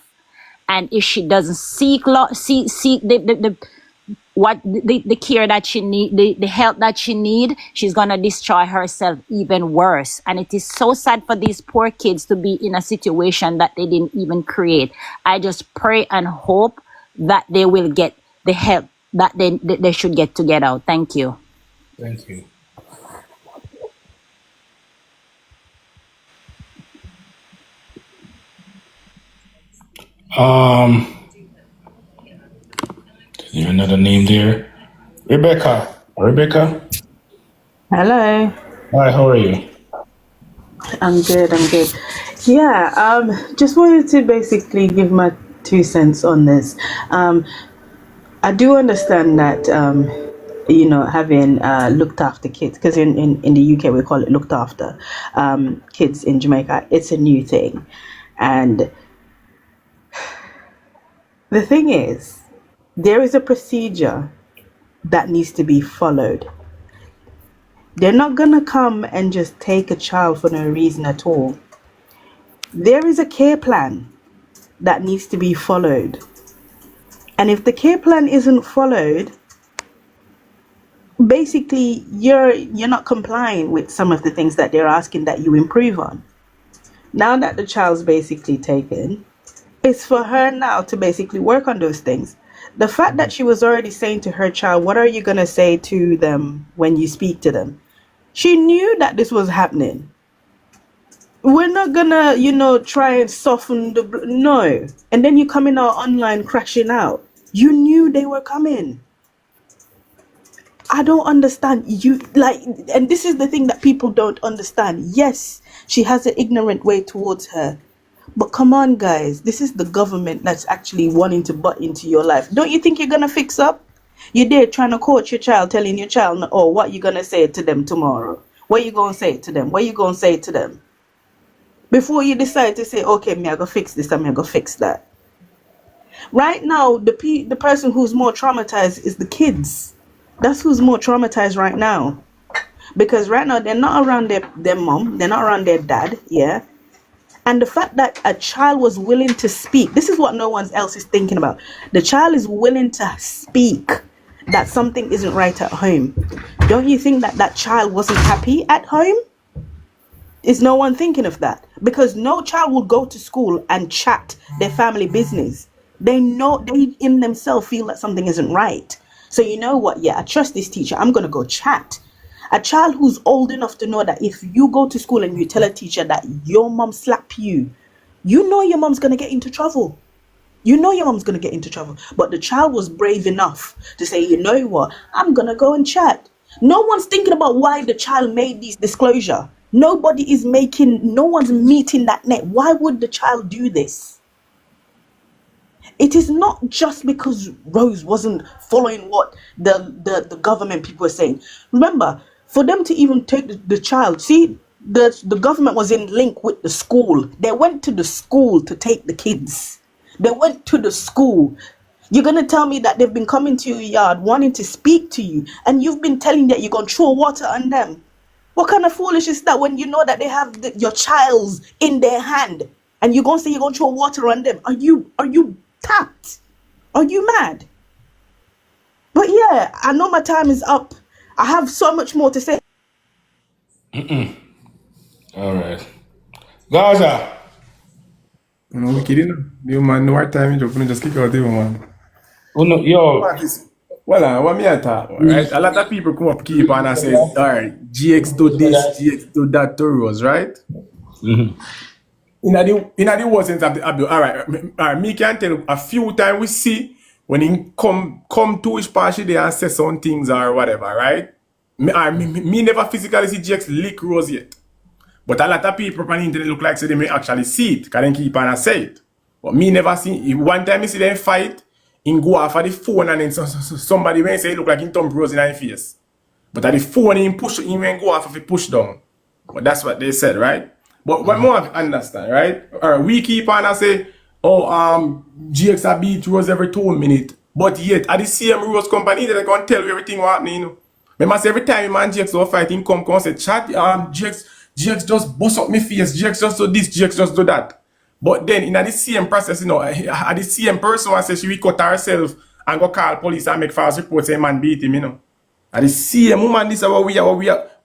And if she doesn't seek the care that she need, the help that she need, she's gonna destroy herself even worse. And it is so sad for these poor kids to be in a situation that they didn't even create. I just pray and hope that they will get the help that they should get to get out. Thank you. Thank you. Is there another name there? Rebecca. Hello. Hi, how are you? I'm good. Yeah, just wanted to basically give my 2 cents on this. I do understand that, having looked after kids, because in the UK we call it looked after kids in Jamaica, it's a new thing. And the thing is, there is a procedure that needs to be followed. They're not going to come and just take a child for no reason at all. There is a care plan that needs to be followed. And if the care plan isn't followed, basically you're not complying with some of the things that they're asking that you improve on. Now that the child's basically taken, it's for her now to basically work on those things. The fact that she was already saying to her child, what are you going to say to them when you speak to them? She knew that this was happening. We're not going to, try and soften no. And then you come in our online crashing out. You knew they were coming. I don't understand. And this is the thing that people don't understand. Yes, she has an ignorant way towards her. But come on, guys, this is the government that's actually wanting to butt into your life. Don't you think you're going to fix up? You're there trying to coach your child, telling your child, oh, what you going to say to them tomorrow? What you going to say to them? What you going to say to them? Before you decide to say, okay, me, I go fix this, I'm going to fix that. Right now, the person who's more traumatized is the kids. That's who's more traumatized right now. Because right now they're not around their mom, they're not around their dad, yeah. And the fact that a child was willing to speak, this is what no one else is thinking about. The child is willing to speak that something isn't right at home. Don't you think that that child wasn't happy at home? Is no one thinking of that? Because no child will go to school and chat their family business. They know, they in themselves feel that something isn't right. So you know what? Yeah, I trust this teacher. I'm going to go chat. A child who's old enough to know that if you go to school and you tell a teacher that your mom slapped you, you know your mom's going to get into trouble. You know your mom's going to get into trouble. But the child was brave enough to say, you know what, I'm going to go and chat. No one's thinking about why the child made this disclosure. No one's meeting that net. Why would the child do this? It is not just because Rose wasn't following what the government people are saying. Remember, for them to even take the child, see, the government was in link with the school. They went to the school to take the kids. They went to the school. You're going to tell me that they've been coming to your yard wanting to speak to you, and you've been telling that you're going to throw water on them. What kind of foolish is that when you know that they have your child's in their hand, and you're going to say you're going to throw water on them? Are you tapped? Are you mad? But yeah, I know my time is up. I have so much more to say. All right. Gaza. You know, we kidding. You man, no hard time. You just kick out even man. Oh no, yo. Well, what me I thought, right? A lot of people come up keep on and say, all right, GX do this, GX do that to Rose, right? Mm-hmm. In the worst sense of the abuse, all right, me can tell you a few times we see when he come to his party there and say some things or whatever, right? Me never physically see GX lick Rose yet. But a lot of people on the internet look like so they may actually see it, because they keep on and say it. But me never see. One time I see them fight, in go off of the phone and then somebody may say it look like in thumb Rose in his face. But at the phone he push, he may go off of the push down. But that's what they said, right? But what more I understand, right? Or we keep on and say, oh, GX a beat Rose every 2 minutes. But yet at the same Rose company they can tell you everything what happening, you know. Remember say every time man GX will fight him come say chat GX just bust up my face, GX just do this, GX just do that. But then in the same process, you know, at the same person who says she will cut herself and go call police and make false reports say man beat him, you know. At the same woman, this is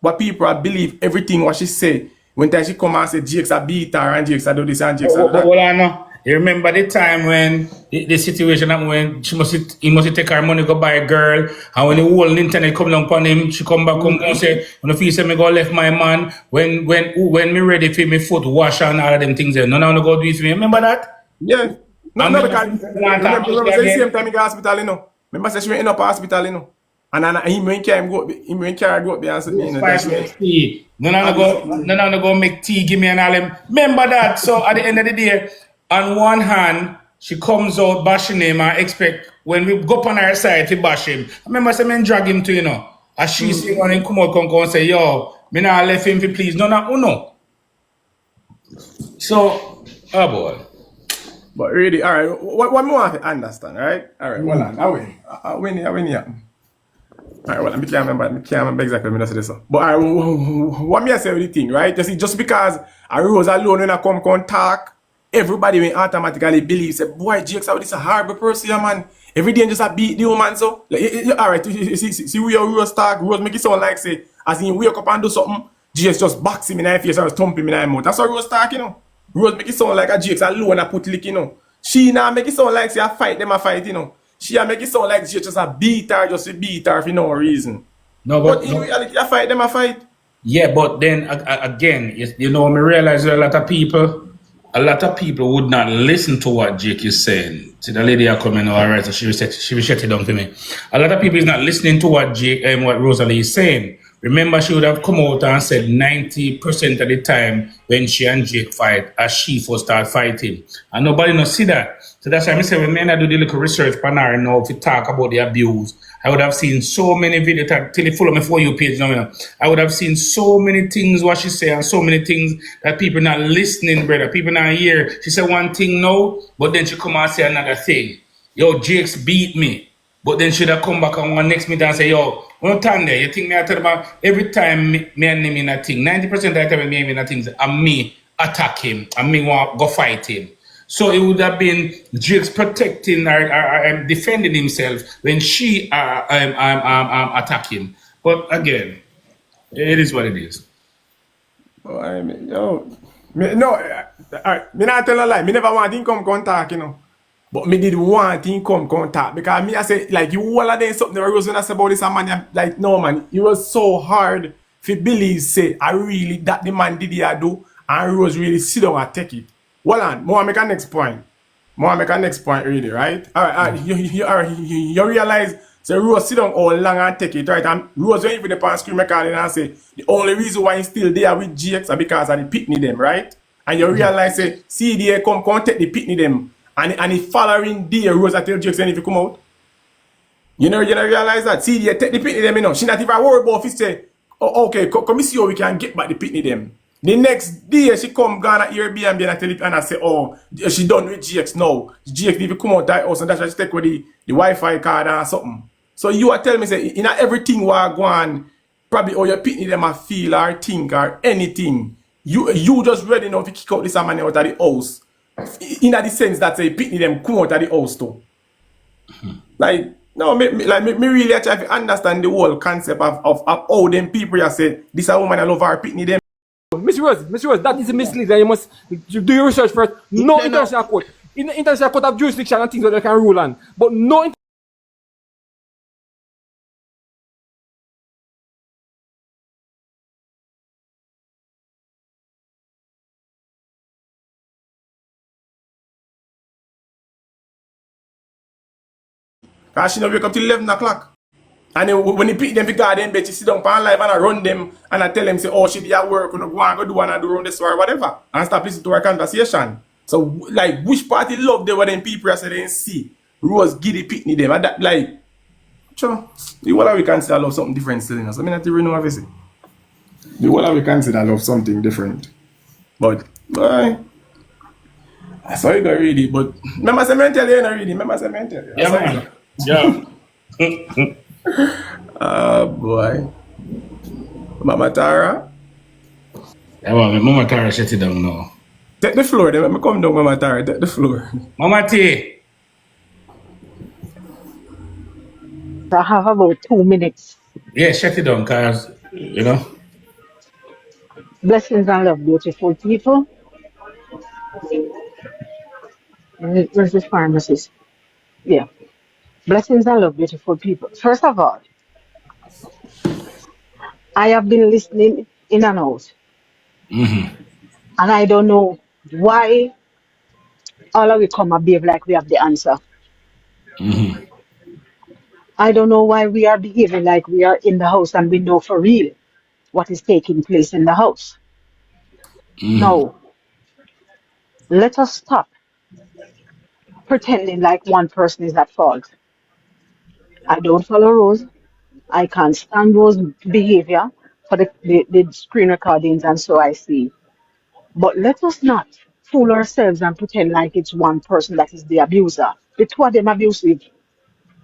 what people believe everything what she say. When time she come and say GX a beat her and GX a do this and GX a do that. Well, I know. You remember the time when the situation happened when he must take her money go buy a girl, and when the whole internet come down upon him, she come back and say, when the say me go left my man, when me ready for me foot wash and all of them things there. None of them go do it for me. Remember that? Yeah. No, because remember the same time he go hospital, you know. Remember say she went up hospital, you know. And he went carry go up there and said, you know, none of them go make tea, give me an all them. Remember that. So at the end of the day, on one hand, she comes out bashing him and expect when we go on her side to bash him. I remember say men drag him to, you know. As she see one and come out and say, yo, me not left him for please. No. So, oh boy. But really, all right, what more I understand, right? All right, well, I win here. All right, well, I can't remember exactly what I said this. But all right, what me I say with the thing, right? Just because I Rose alone when I come talk, everybody will automatically believe, say, boy, GX, this is a horrible person, man. Every day just a beat the woman, so. Like, all right, see we are Rose talk, Rose make it sound like, say, as in wake up and do something, GX just box him in the face or thump him in the mouth. That's how Rose talk, you know. Rose make it sound like a GX alone and put lick, you know. She now make it sound like, say, I fight, you know. She make it sound like GX just a beat her, just to beat her for no reason. No, but in reality, I fight. Yeah, but then, again, you know, me realize a lot of people would not listen to what Jake is saying. See, the lady are coming, all right, so she will shut it down for me. A lot of people is not listening to what Rosealee is saying. Remember, she would have come out and said 90% of the time when she and Jake fight, as she first start fighting. And nobody no see that. So that's why I say, when I do the little research on her now to talk about the abuse, I would have seen so many videos, till you follow me For You page now, you know, I would have seen so many things what she say and so many things that people not listening, brother. People not hear. She said one thing now, but then she come and say another thing. Yo, Jake's beat me. But then should I come back on one next meeting and say, yo, well, there, you think me I tell about every time me and him in a thing, 90% of the time me and him in a thing, and me attack him and me want go fight him. So it would have been Jake's protecting or defending himself when she attack him. But again, it is what it is. Oh, I mean, yo, no, alright, me not tell a lie. Me never want him come contact, you know. But me did want him come contact because me I say like you all of them something that Rose when I say about this man like no man, it was so hard for Billy say I really that the man did here do and Rose really sit down and take it. Well on, more make a next point. More make a next point really, right? Alright, you realize so Rose sit down all long and take it, right? And Rose when you put the pan screen recording and say the only reason why he's still there with GX are because of the pitney them, right? And you realize say CDA come take the pitney them. And if following day Rose tell Jackson if you come out. You know realize that. See, they take the pitney them, you know. She not even worried about if she say, oh, okay, come see how we can get back the pitney them. The next day she come gone at Airbnb and I tell it and I say, oh, she done with GX now. GX if you come out that house and that's why she take with the Wi-Fi card and something. So you are telling me say in everything what go on, probably how your pitney them a feel or think or anything. You just ready now to kick out this man out of the house. In the sense that say pitney them come out of the house too. Like no, me really try to understand the whole concept of how them people are say this a woman I love her pitney them. Miss Rose, that is misleading. You must do your research first. No international court. In the international court of jurisdiction and things that they can rule on. But no Cause she no wake up till 11 o'clock. And then when he pick them for garden bed, she sit down on live and I run them and I tell them say, oh she be at work, go and go do and I do run this or whatever. And stop listening to our conversation. So like which party love they what them people say they see. Rose giddy pitney them and that like sure. The whole we consider love something different still in us. I mean not even know obviously. The whole we consider love something different. But boy. I saw you go read it, but remember say me tell you not reading. Remember say me tell you. Yeah, man. Yeah. Oh boy. Mama Tara. Yeah, man, Mama Tara shut it down now. Take the floor, then. Me come down, Mama Tara. Take the floor. Mama T. I have about 2 minutes. Yeah, shut it down, cause you know. Blessings and love, beautiful people. Where's the pharmacist? Yeah. Blessings and love, beautiful people. First of all, I have been listening in and out. Mm-hmm. And I don't know why all of we come and behave like we have the answer. Mm-hmm. I don't know why we are behaving like we are in the house and we know for real what is taking place in the house. Mm-hmm. No, let us stop pretending like one person is at fault. I don't follow Rose. I can't stand Rose behavior for the screen recordings and so I see. But let us not fool ourselves and pretend like it's one person that is the abuser. The two of them abusive.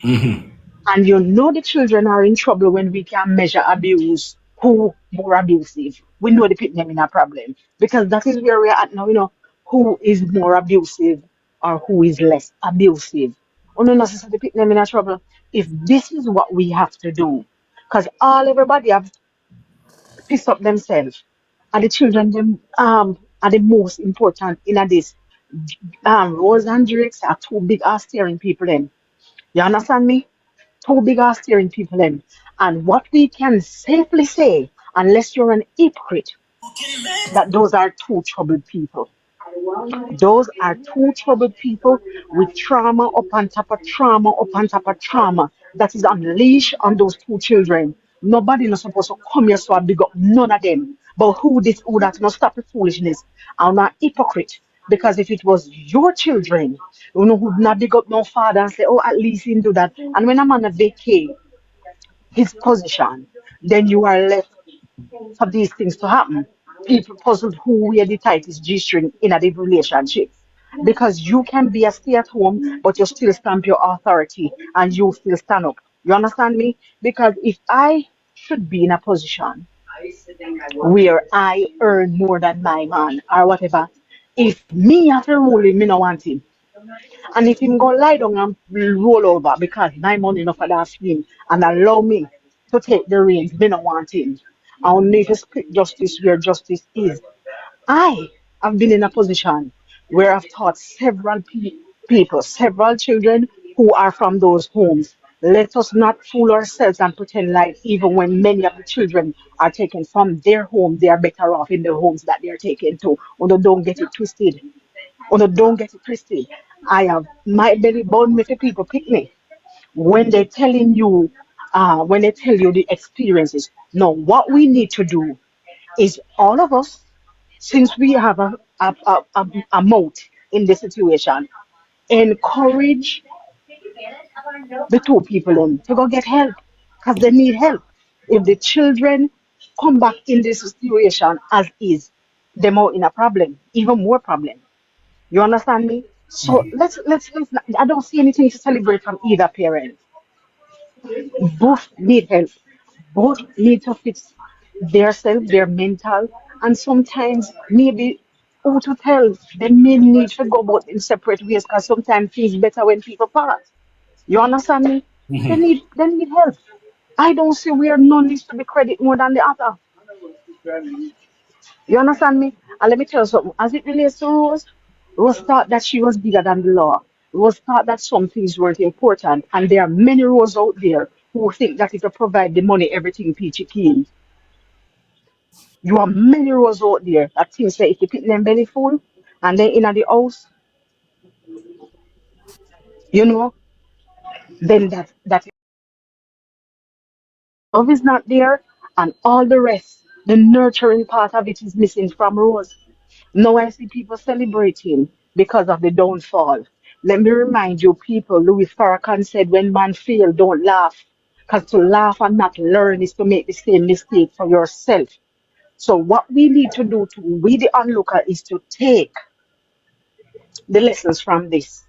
Mm-hmm. And you know the children are in trouble when we can measure abuse, who more abusive. We know the put them in a problem. Because that is where we're at now, who is more abusive or who is less abusive. Oh no, necessarily put them in a trouble. If this is what we have to do, because everybody have pissed up themselves. And the children them are the most important in this. Rose and Drake are two big ass steering people in. You understand me? Two big ass steering people in. And what we can safely say, unless you're an hypocrite, that those are two troubled people. Those are two troubled people with trauma upon top of trauma upon top of trauma that is unleashed on those two children. Nobody not supposed to come here so I big up none of them. But who this, who that, no stop the foolishness. I'm not hypocrite. Because if it was your children, would not big up no father and say, oh, at least he do that. And when a man vacate his position, then you are left for these things to happen. People puzzled who wear the tightest G string in a relationship. because you can be a stay at home, but you still stamp your authority and you still stand up. You understand me? Because if I should be in a position where I earn more than my man or whatever, if me have to rule him, me no want him. And if him go lie down and roll over because my money enough for that him and allow me to take the reins, me no want him. I will need to split justice where justice is. I have been in a position where I've taught several people, several children who are from those homes. Let us not fool ourselves and pretend like even when many of the children are taken from their home, they are better off in the homes that they are taken to. Although don't get it twisted. Although don't get it twisted. I have my belly bone with the people pick me when they're telling you, when they tell you the experiences. No, what we need to do is all of us, since we have a mouth in the situation, encourage the two people in to go get help because they need help. If the children come back in this situation as is, they're more in a problem, even more problem. You understand me? So let's not, I don't see anything to celebrate from either parent. Both need help. Both need to fix their self, their mental, and sometimes maybe who to tell they may need to go both in separate ways because sometimes things better when people part. You understand me? They need help. I don't see where none needs to be credit more than the other. You understand me? And let me tell you something. As it relates to Rose, Rose thought that she was bigger than the law. Rose thought that some things weren't important. And there are many Rose out there who think that if you provide the money, everything peachy keen. You are many Rose out there that thinks that if you put them belly full and then in the house, you know, then that love is not there and all the rest, the nurturing part of it is missing from Rose. Now I see people celebrating because of the downfall. Let me remind you, people, Louis Farrakhan said, when man fail, don't laugh. Because to laugh and not learn is to make the same mistake for yourself. So what we need to do to we the onlooker is to take the lessons from this.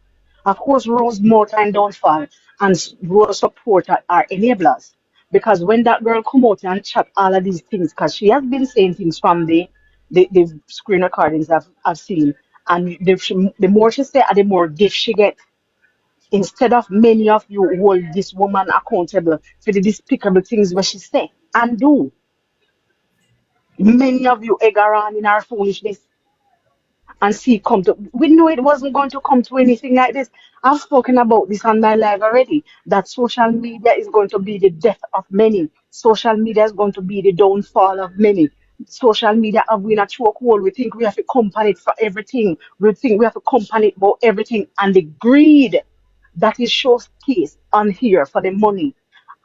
Of course, Rose more time don't fall and Rose support are enablers. Because when that girl come out and chat all of these things, because she has been saying things from the screen recordings I've seen, and the more she say, the more gift she get. Instead of many of you hold this woman accountable for the despicable things what she say and do, many of you egg her on in her foolishness and see come to we knew it wasn't going to come to anything like this. I've spoken about this on my live already, that social media is going to be the death of many. Social media is going to be the downfall of many. Social media have we in a chokehold. We think we have to company it for everything. We think we have to company it about everything, and the greed that is shows case on here for the money.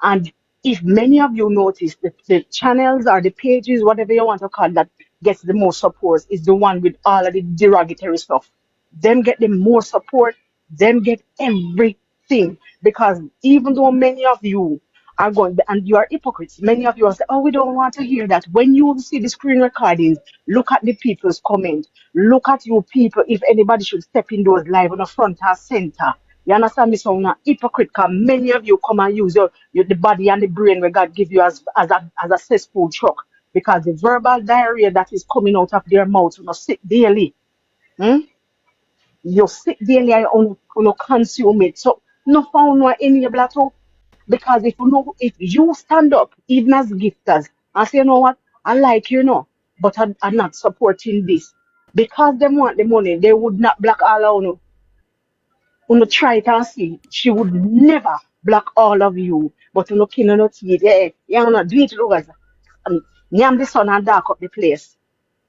And if many of you notice the channels or the pages, whatever you want to call that, gets the most support is the one with all of the derogatory stuff. Them get the more support, them get everything. Because even though many of you are going and you are hypocrites, many of you are saying, oh, we don't want to hear that. When you see the screen recordings, look at the people's comment. Look at you people, if anybody should step in those live on the front or center. You understand me? So now hypocrite because many of you come and use your the body and the brain where God give you as a cesspool truck. Because the verbal diarrhea that is coming out of their mouth, you know, sick daily. Hmm? You sick daily and you consume it. So no found no enabler to. Because if you stand up, even as gifters, and say, you know what, I like you know, but I'm not supporting this. Because they want the money, they would not block all of you. Uno try it and see. She would never block all of you. But uno kin no teeth. Yeah, yeah, uno do it, Rose. Nyam the sun and dark up the place.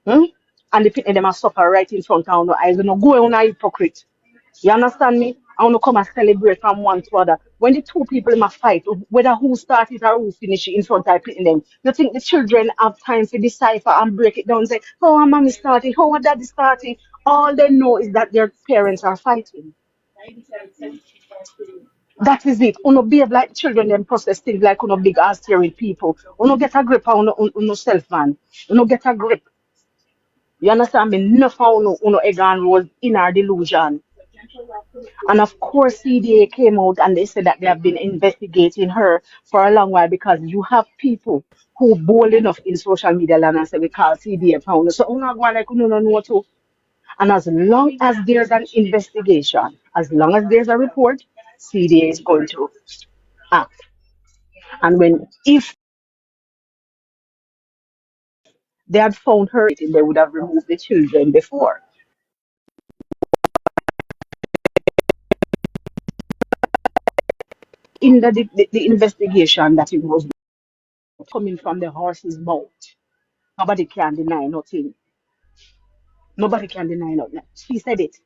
Hmm? And the people them a suffer right in front of uno eyes. Uno go on a hypocrite. You understand me? I want to come and celebrate from one to other. When the two people in a fight, whether who started or who finished it in front of them, you think the children have time to decipher and break it down and say, oh, our mommy started, how our daddy started. All they know is that their parents are fighting. That is it. Uno behave like children and process things like uno big ass steering people. Uno get a grip on uno self, man. Uno get a grip. You understand me? No found no Egan was in our delusion. And of course, CDA came out and they said that they have been investigating her for a long while because you have people who bold enough in social media land and say we call CDA found her. So I'm not going like no no no too. And as long as there's an investigation, as long as there's a report, CDA is going to act. And when if they had found her, they would have removed the children before. In the investigation that it was coming from the horse's mouth, nobody can deny nothing. Nobody can deny nothing. She said it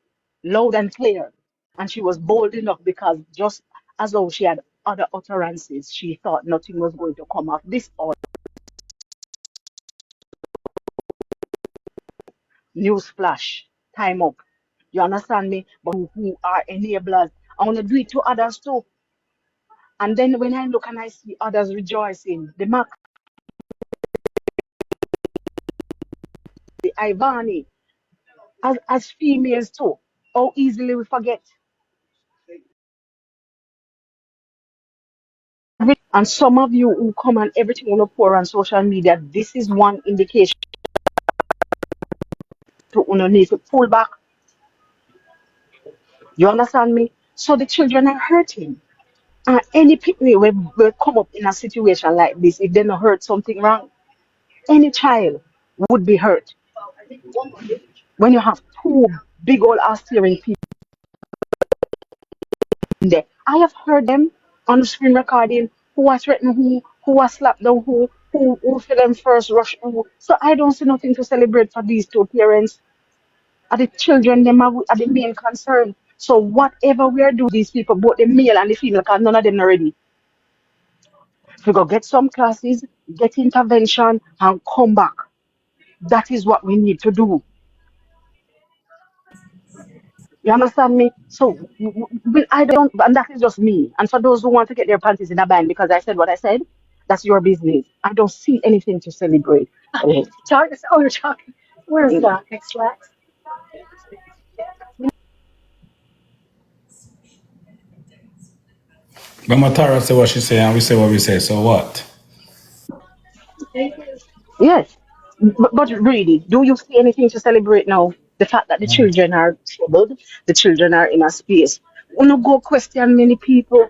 loud and clear. And she was bold enough because just as though she had other utterances, she thought nothing was going to come of this or news flash. Time up. You understand me? But who are enablers? I want to do it to others too. And then when I look and I see others rejoicing, the Mac, the Ivani, as females too, how easily we forget. And some of you who come and everything on pour on social media, this is one indication to need to pull back. You understand me? So the children are hurting. And any picnic will come up in a situation like this if they not heard something wrong. Any child would be hurt. When you have two big old ass steering people in there. I have heard them on the screen recording who has threatened who has slapped down who for them first rush who. So I don't see nothing to celebrate for these two parents. Are the children them are the main concern. So whatever we are doing, these people, both the male and the female, because none of them are ready. We go get some classes, get intervention, and come back. That is what we need to do. You understand me? So I don't, and that is just me. And for those who want to get their panties in a band because I said what I said, that's your business. I don't see anything to celebrate. Oh, you're talking. Where's that? Next slide. Mama Tara say what she say and we say what we say. So what? Yes. But really, do you see anything to celebrate now? The fact that the children are troubled, the children are in a space. Wanna go question many people.